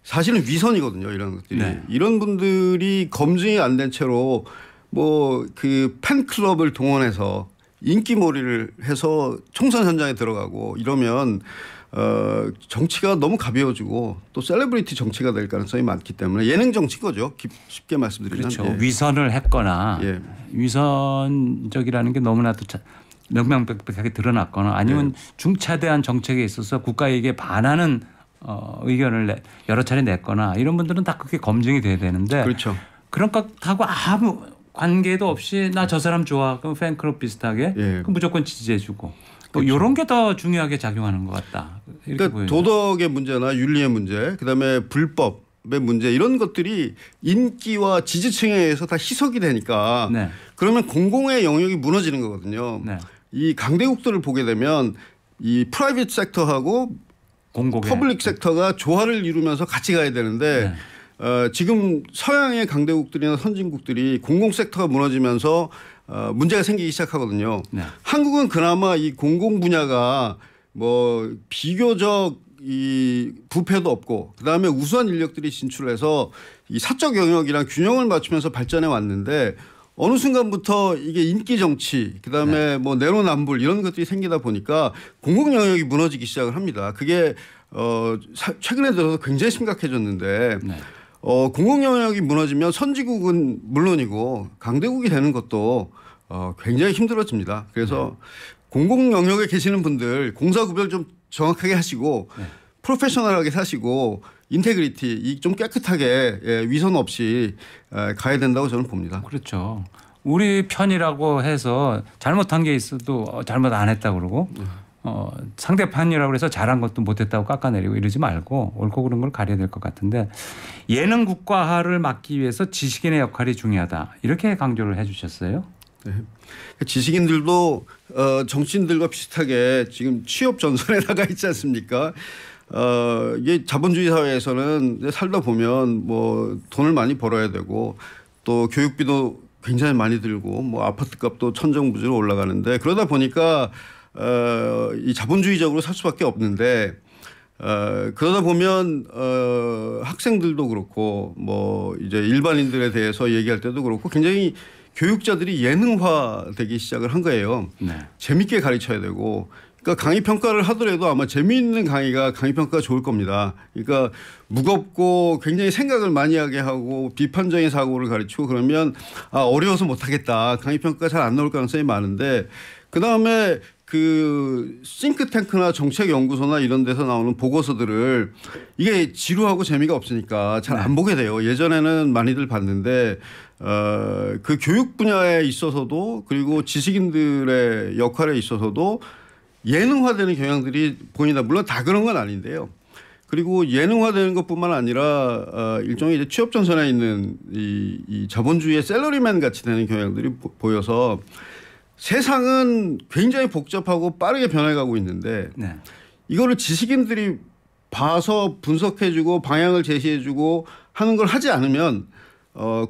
사실은 위선이거든요. 이런 것들이. 네. 이런 분들이 검증이 안 된 채로 뭐 그 팬클럽을 동원해서 인기몰이를 해서 총선 현장에 들어가고 이러면 정치가 너무 가벼워지고 또 셀레브리티 정치가 될 가능성이 많기 때문에 예능 정치 거죠. 쉽게 말씀드리면. 그렇죠. 예. 위선을 했거나 예. 위선적이라는 게 너무나도 명명백백하게 드러났거나 아니면 예. 중차대한 정책에 있어서 국가에게 반하는 의견을 여러 차례 냈거나 이런 분들은 다 그게 검증이 돼야 되는데 그렇죠. 그런 것하고 아무 관계도 없이 나 저 사람 좋아 그럼 팬클럽 비슷하게 예. 그럼 무조건 지지해주고 또 그렇죠. 이런 게 더 중요하게 작용하는 것 같다. 이렇게 그러니까 보여요. 도덕의 문제나 윤리의 문제, 그다음에 불법의 문제 이런 것들이 인기와 지지층에 의해서 다 희석이 되니까 네. 그러면 공공의 영역이 무너지는 거거든요. 네. 이 강대국들을 보게 되면 이 프라이빗 섹터하고 공공의 퍼블릭 섹터가 조화를 이루면서 같이 가야 되는데 지금 서양의 강대국들이나 선진국들이 공공 섹터가 무너지면서 문제가 생기기 시작하거든요. 네. 한국은 그나마 이 공공 분야가 뭐 비교적 이 부패도 없고 그다음에 우수한 인력들이 진출해서 이 사적 영역이랑 균형을 맞추면서 발전해 왔는데 어느 순간부터 이게 인기 정치 그다음에 뭐 내로남불 이런 것들이 생기다 보니까 공공 영역이 무너지기 시작을 합니다. 그게 최근에 들어서 굉장히 심각해졌는데 네. 공공 영역이 무너지면 선진국은 물론이고 강대국이 되는 것도 굉장히 힘들어집니다. 그래서 공공 영역에 계시는 분들 공사 구별 좀 정확하게 하시고 프로페셔널하게 사시고 인테그리티 좀 깨끗하게 위선 없이 가야 된다고 저는 봅니다. 그렇죠. 우리 편이라고 해서 잘못한 게 있어도 잘못 안 했다 그러고 상대편이라고 해서 잘한 것도 못했다고 깎아내리고 이러지 말고 옳고 그른 걸 가려야 될 것 같은데 예능 국가화를 막기 위해서 지식인의 역할이 중요하다. 이렇게 강조를 해 주셨어요. 네. 지식인들도 정치인들과 비슷하게 지금 취업 전선에 나가 있지 않습니까? 이게 자본주의 사회에서는 살다 보면 뭐 돈을 많이 벌어야 되고 또 교육비도 굉장히 많이 들고 뭐 아파트 값도 천정부지로 올라가는데 그러다 보니까 이 자본주의적으로 살 수밖에 없는데 그러다 보면 학생들도 그렇고 뭐 이제 일반인들에 대해서 얘기할 때도 그렇고 굉장히 교육자들이 예능화되기 시작을 한 거예요. 네. 재밌게 가르쳐야 되고 그러니까 강의 평가를 하더라도 아마 재미있는 강의가 강의 평가가 좋을 겁니다. 그러니까 무겁고 굉장히 생각을 많이 하게 하고 비판적인 사고를 가르치고 그러면 어려워서 못하겠다. 강의 평가가 잘 안 나올 가능성이 많은데 그다음에 그 싱크탱크나 정책연구소나 이런 데서 나오는 보고서들을 이게 지루하고 재미가 없으니까 잘 안 보게 돼요. 예전에는 많이들 봤는데 그 교육 분야에 있어서도 그리고 지식인들의 역할에 있어서도 예능화되는 경향들이 보인다. 물론 다 그런 건 아닌데요. 그리고 예능화되는 것뿐만 아니라 일종의 이제 취업 전선에 있는 이 자본주의의 셀러리맨 같이 되는 경향들이 보여서 세상은 굉장히 복잡하고 빠르게 변해가고 있는데 네. 이거를 지식인들이 봐서 분석해주고 방향을 제시해주고 하는 걸 하지 않으면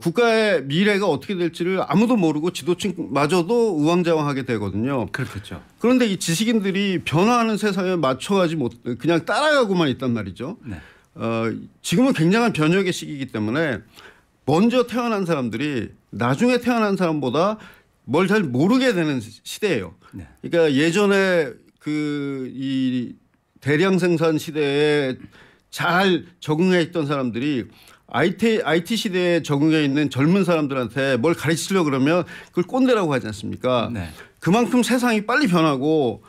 국가의 미래가 어떻게 될지를 아무도 모르고 지도층마저도 우왕좌왕하게 되거든요. 그렇겠죠. 그런데 이 지식인들이 변화하는 세상에 맞춰가지 못 그냥 따라가고만 있단 말이죠. 네. 지금은 굉장한 변혁의 시기이기 때문에 먼저 태어난 사람들이 나중에 태어난 사람보다 뭘 잘 모르게 되는 시대예요. 네. 그러니까 예전에 이 대량 생산 시대에 잘 적응해 있던 사람들이 IT 시대에 적응해 있는 젊은 사람들한테 뭘 가르치려고 그러면 그걸 꼰대라고 하지 않습니까? 네. 그만큼 세상이 빨리 변하고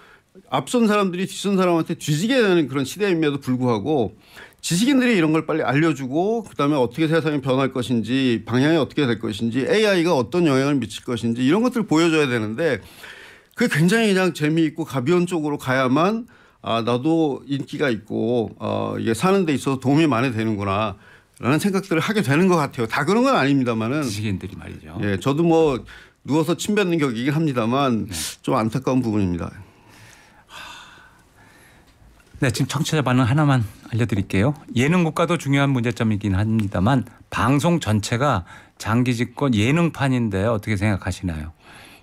앞선 사람들이 뒤선 사람한테 뒤지게 되는 그런 시대임에도 불구하고 지식인들이 이런 걸 빨리 알려주고 그다음에 어떻게 세상이 변할 것인지 방향이 어떻게 될 것인지 AI가 어떤 영향을 미칠 것인지 이런 것들을 보여줘야 되는데 그게 굉장히 그냥 재미있고 가벼운 쪽으로 가야만 나도 인기가 있고 이게 사는 데 있어서 도움이 많이 되는구나 라는 생각들을 하게 되는 것 같아요. 다 그런 건 아닙니다만은. 지식인들이 말이죠. 예, 저도 뭐 누워서 침 뱉는 격이긴 합니다만 좀 안타까운 부분입니다. 네, 지금 청취자 반응 하나만 알려드릴게요. 예능 국가도 중요한 문제점이긴 합니다만 방송 전체가 장기 집권 예능판인데 어떻게 생각하시나요?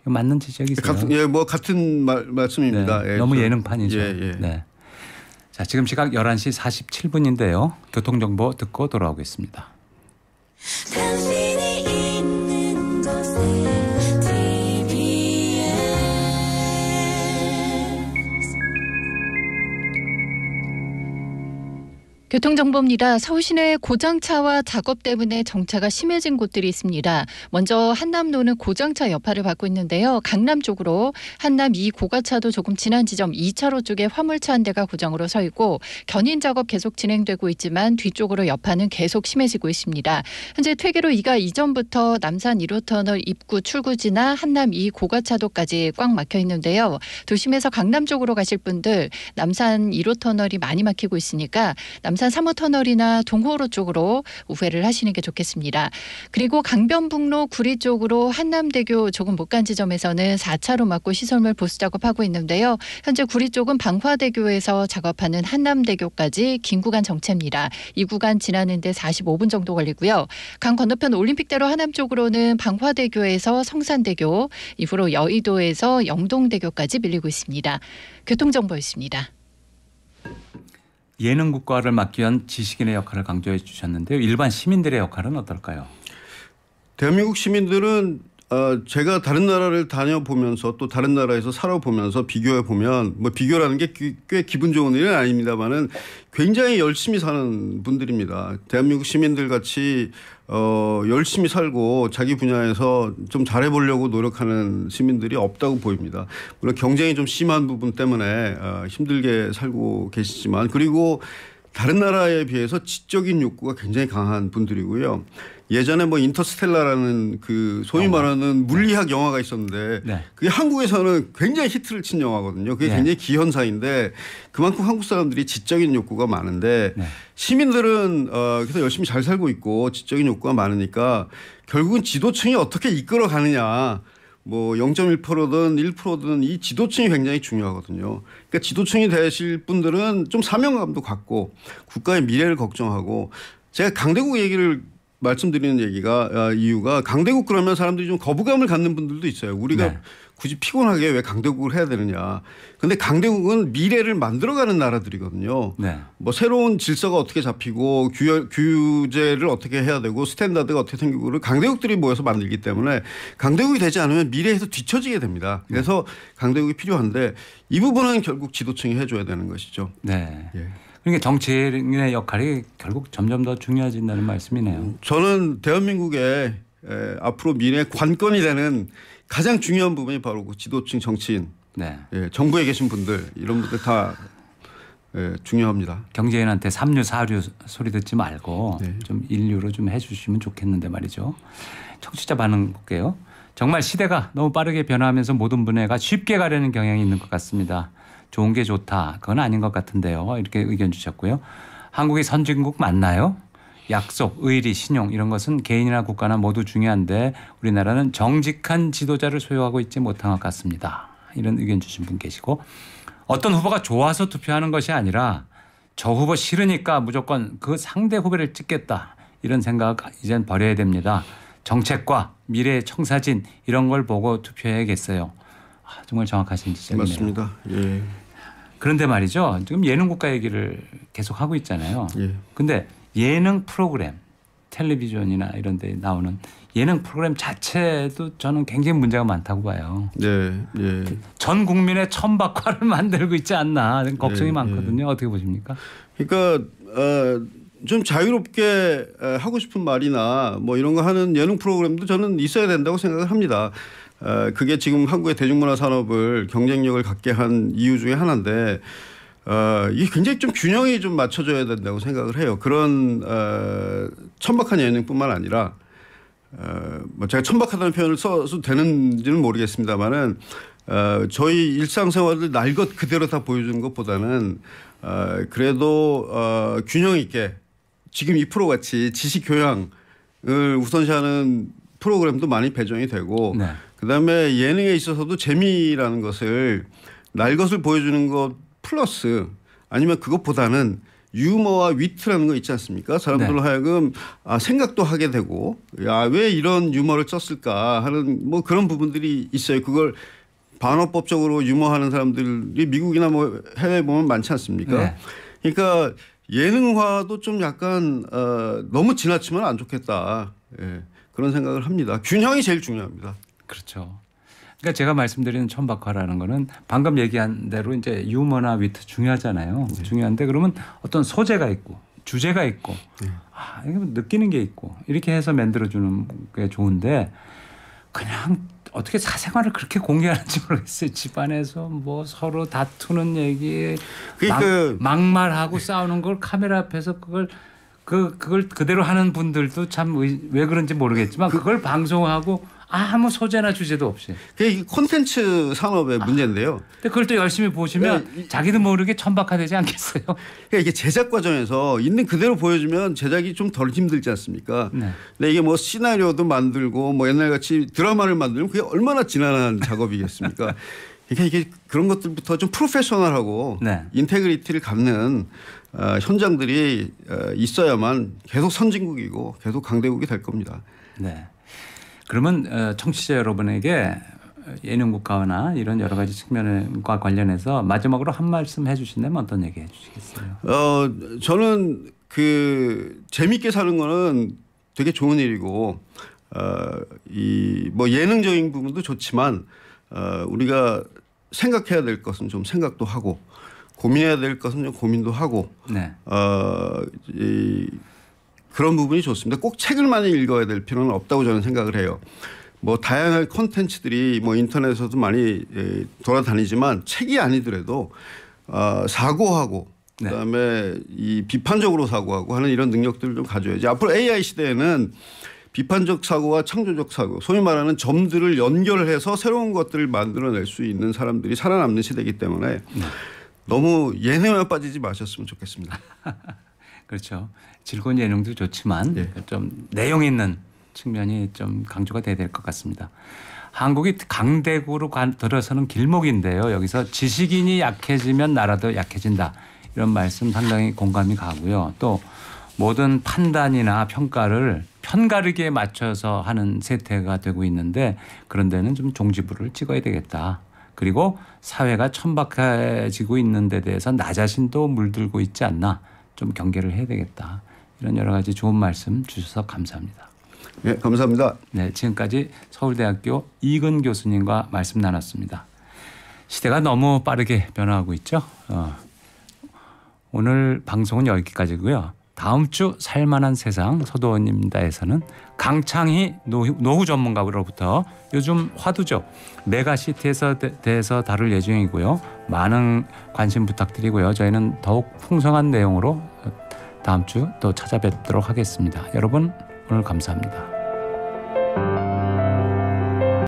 이거 맞는 지적이세요? 예, 뭐 같은 말씀입니다. 네, 예, 너무 예능판이죠. 예. 네. 자, 지금 시각 11시 47분인데요. 교통정보 듣고 돌아오겠습니다. 당신이 있는 곳에 TBS 교통정보입니다. 서울 시내 고장차와 작업 때문에 정차가 심해진 곳들이 있습니다. 먼저 한남로는 고장차 여파를 받고 있는데요. 강남 쪽으로 한남 2 고가차도 조금 지난 지점 2차로 쪽에 화물차 한 대가 고장으로 서 있고 견인 작업 계속 진행되고 있지만 뒤쪽으로 여파는 계속 심해지고 있습니다. 현재 퇴계로 2가 이전부터 남산 1호터널 입구 출구지나 한남 2 고가차도까지 꽉 막혀 있는데요. 도심에서 강남 쪽으로 가실 분들 남산 1호터널이 많이 막히고 있으니까 남산 3호 터널이나 동호로 쪽으로 우회를 하시는 게 좋겠습니다. 그리고 강변북로 구리 쪽으로 한남대교 조금 못 간 지점에서는 4차로 막고 시설물 보수 작업하고 있는데요. 현재 구리 쪽은 방화대교에서 작업하는 한남대교까지 긴 구간 정체입니다. 이 구간 지나는데 45분 정도 걸리고요. 강 건너편 올림픽대로 하남 쪽으로는 방화대교에서 성산대교, 이후로 여의도에서 영동대교까지 밀리고 있습니다. 교통정보였습니다. 예능 국가를 막기 위한 지식인의 역할을 강조해 주셨는데요. 일반 시민들의 역할은 어떨까요? 대한민국 시민들은 제가 다른 나라를 다녀보면서 또 다른 나라에서 살아보면서 비교해 보면 뭐 비교라는 게 꽤 기분 좋은 일은 아닙니다만은 굉장히 열심히 사는 분들입니다. 대한민국 시민들 같이 열심히 살고 자기 분야에서 좀 잘해보려고 노력하는 시민들이 없다고 보입니다. 물론 경쟁이 좀 심한 부분 때문에 힘들게 살고 계시지만 그리고 다른 나라에 비해서 지적인 욕구가 굉장히 강한 분들이고요. 예전에 뭐 인터스텔라라는 그 소위 말하는 물리학 영화가 있었는데 네. 그게 한국에서는 굉장히 히트를 친 영화거든요. 그게 네. 굉장히 기현상인데 그만큼 한국 사람들이 지적인 욕구가 많은데 네. 시민들은 그래서 열심히 잘 살고 있고 지적인 욕구가 많으니까 결국은 지도층이 어떻게 이끌어 가느냐. 뭐 0.1%든 1%든 이 지도층이 굉장히 중요하거든요. 그러니까 지도층이 되실 분들은 좀 사명감도 갖고 국가의 미래를 걱정하고 제가 강대국 얘기를 말씀드리는 얘기가 이유가 강대국 그러면 사람들이 좀 거부감을 갖는 분들도 있어요. 우리가 네. 굳이 피곤하게 왜 강대국을 해야 되느냐. 근데 강대국은 미래를 만들어가는 나라들이거든요. 네. 뭐 새로운 질서가 어떻게 잡히고 규제를 어떻게 해야 되고 스탠다드가 어떻게 생기고를 강대국들이 모여서 만들기 때문에 강대국이 되지 않으면 미래에서 뒤처지게 됩니다. 그래서 강대국이 필요한데 이 부분은 결국 지도층이 해줘야 되는 것이죠. 네. 예. 그러니까 정치인의 역할이 결국 점점 더 중요해진다는 말씀이네요. 저는 대한민국의 앞으로 미래 관건이 되는 가장 중요한 부분이 바로 그 지도층 정치인, 네. 정부에 계신 분들 이런 분들 다 중요합니다. 경제인한테 3류 4류 소리 듣지 말고 네. 좀 인류로 좀 해주시면 좋겠는데 말이죠. 청취자 반응 볼게요. 정말 시대가 너무 빠르게 변화하면서 모든 분야가 쉽게 가려는 경향이 있는 것 같습니다. 좋은 게 좋다. 그건 아닌 것 같은데요. 이렇게 의견 주셨고요. 한국이 선진국 맞나요? 약속, 의리, 신용 이런 것은 개인이나 국가나 모두 중요한데 우리나라는 정직한 지도자를 소유하고 있지 못한 것 같습니다. 이런 의견 주신 분 계시고 어떤 후보가 좋아서 투표하는 것이 아니라 저 후보 싫으니까 무조건 그 상대 후보를 찍겠다. 이런 생각 이젠 버려야 됩니다. 정책과 미래의 청사진 이런 걸 보고 투표해야겠어요. 정말 정확하신 지적이네요. 맞습니다. 예. 그런데 말이죠. 지금 예능 국가 얘기를 계속 하고 있잖아요. 예. 근데 예능 프로그램 텔레비전이나 이런 데 나오는 예능 프로그램 자체도 저는 굉장히 문제가 많다고 봐요. 네, 예. 전 국민의 천박화를 만들고 있지 않나 걱정이 네, 많거든요. 어떻게 보십니까? 그러니까 좀 자유롭게 하고 싶은 말이나 뭐 이런 거 하는 예능 프로그램도 저는 있어야 된다고 생각을 합니다. 그게 지금 한국의 대중문화 산업을 경쟁력을 갖게 한 이유 중에 하나인데 이게 굉장히 좀 균형이 좀 맞춰져야 된다고 생각을 해요. 그런 천박한 예능뿐만 아니라 뭐 제가 천박하다는 표현을 써도 되는지는 모르겠습니다만은 저희 일상생활을 날 것 그대로 다 보여주는 것보다는 그래도 균형 있게 지금 이 프로 같이 지식 교양을 우선시하는 프로그램도 많이 배정이 되고 네. 그다음에 예능에 있어서도 재미라는 것을 날 것을 보여주는 것 플러스 아니면 그것보다는 유머와 위트라는 거 있지 않습니까? 사람들로 네. 하여금 생각도 하게 되고 왜 이런 유머를 썼을까 하는 뭐 그런 부분들이 있어요. 그걸 반어법적으로 유머하는 사람들이 미국이나 뭐 해외에 보면 많지 않습니까? 네. 그러니까 예능화도 좀 약간 너무 지나치면 안 좋겠다. 예, 그런 생각을 합니다. 균형이 제일 중요합니다. 그렇죠. 그러니까 제가 말씀드리는 천박화라는 거는 방금 얘기한 대로 이제 유머나 위트 중요하잖아요. 네. 중요한데 그러면 어떤 소재가 있고 주제가 있고 네. 이거 느끼는 게 있고 이렇게 해서 만들어주는 게 좋은데 그냥 어떻게 사생활을 그렇게 공개하는지 모르겠어요. 집안에서 뭐 서로 다투는 얘기 막말하고 싸우는 걸 카메라 앞에서 그걸 그대로 하는 분들도 참 왜 그런지 모르겠지만 그걸 방송하고 아무 소재나 주제도 없이. 그게 콘텐츠 산업의 문제인데요. 근데 그걸 또 열심히 보시면 자기도 모르게 천박화되지 않겠어요? 그러니까 이게 제작 과정에서 있는 그대로 보여주면 제작이 좀 덜 힘들지 않습니까? 네. 근데 이게 뭐 시나리오도 만들고 뭐 옛날같이 드라마를 만들면 그게 얼마나 지난한 작업이겠습니까? 그러니까 이게 그런 것들부터 좀 프로페셔널하고 네. 인테그리티를 갖는 현장들이 있어야만 계속 선진국이고 계속 강대국이 될 겁니다. 네. 그러면 청취자 여러분에게 예능 국가화나 이런 여러 가지 측면과 관련해서 마지막으로 한 말씀 해주신다면 어떤 얘기 해주시겠어요? 저는 그 재밌게 사는 거는 되게 좋은 일이고 이 뭐 예능적인 부분도 좋지만 우리가 생각해야 될 것은 좀 생각도 하고 고민해야 될 것은 좀 고민도 하고 네. 그런 부분이 좋습니다. 꼭 책을 많이 읽어야 될 필요는 없다고 저는 생각을 해요. 뭐 다양한 콘텐츠들이 뭐 인터넷에서도 많이 돌아다니지만 책이 아니더라도 사고하고 네. 그다음에 이 비판적으로 사고하고 하는 이런 능력들을 좀 가져야지. 앞으로 AI 시대에는 비판적 사고와 창조적 사고, 소위 말하는 점들을 연결해서 새로운 것들을 만들어낼 수 있는 사람들이 살아남는 시대이기 때문에 너무 예능에 빠지지 마셨으면 좋겠습니다. 그렇죠. 즐거운 예능도 좋지만 네. 좀 내용 있는 측면이 좀 강조가 돼야 될 것 같습니다. 한국이 강대국으로 들어서는 길목인데요. 여기서 지식인이 약해지면 나라도 약해진다. 이런 말씀 상당히 공감이 가고요. 또 모든 판단이나 평가를 편가르기에 맞춰서 하는 세태가 되고 있는데 그런 데는 좀 종지부를 찍어야 되겠다. 그리고 사회가 천박해지고 있는 데 대해서 나 자신도 물들고 있지 않나. 좀 경계를 해야 되겠다. 이런 여러 가지 좋은 말씀 주셔서 감사합니다. 네, 감사합니다. 네, 지금까지 서울대학교 이근 교수님과 말씀 나눴습니다. 시대가 너무 빠르게 변화하고 있죠. 오늘 방송은 여기까지고요. 다음 주 살만한 세상 서도원입니다에서는 강창희 노후 전문가로부터 요즘 화두죠. 메가시티에서 대해서 다룰 예정이고요. 많은 관심 부탁드리고요. 저희는 더욱 풍성한 내용으로 다음 주 또 찾아뵙도록 하겠습니다. 여러분 오늘 감사합니다.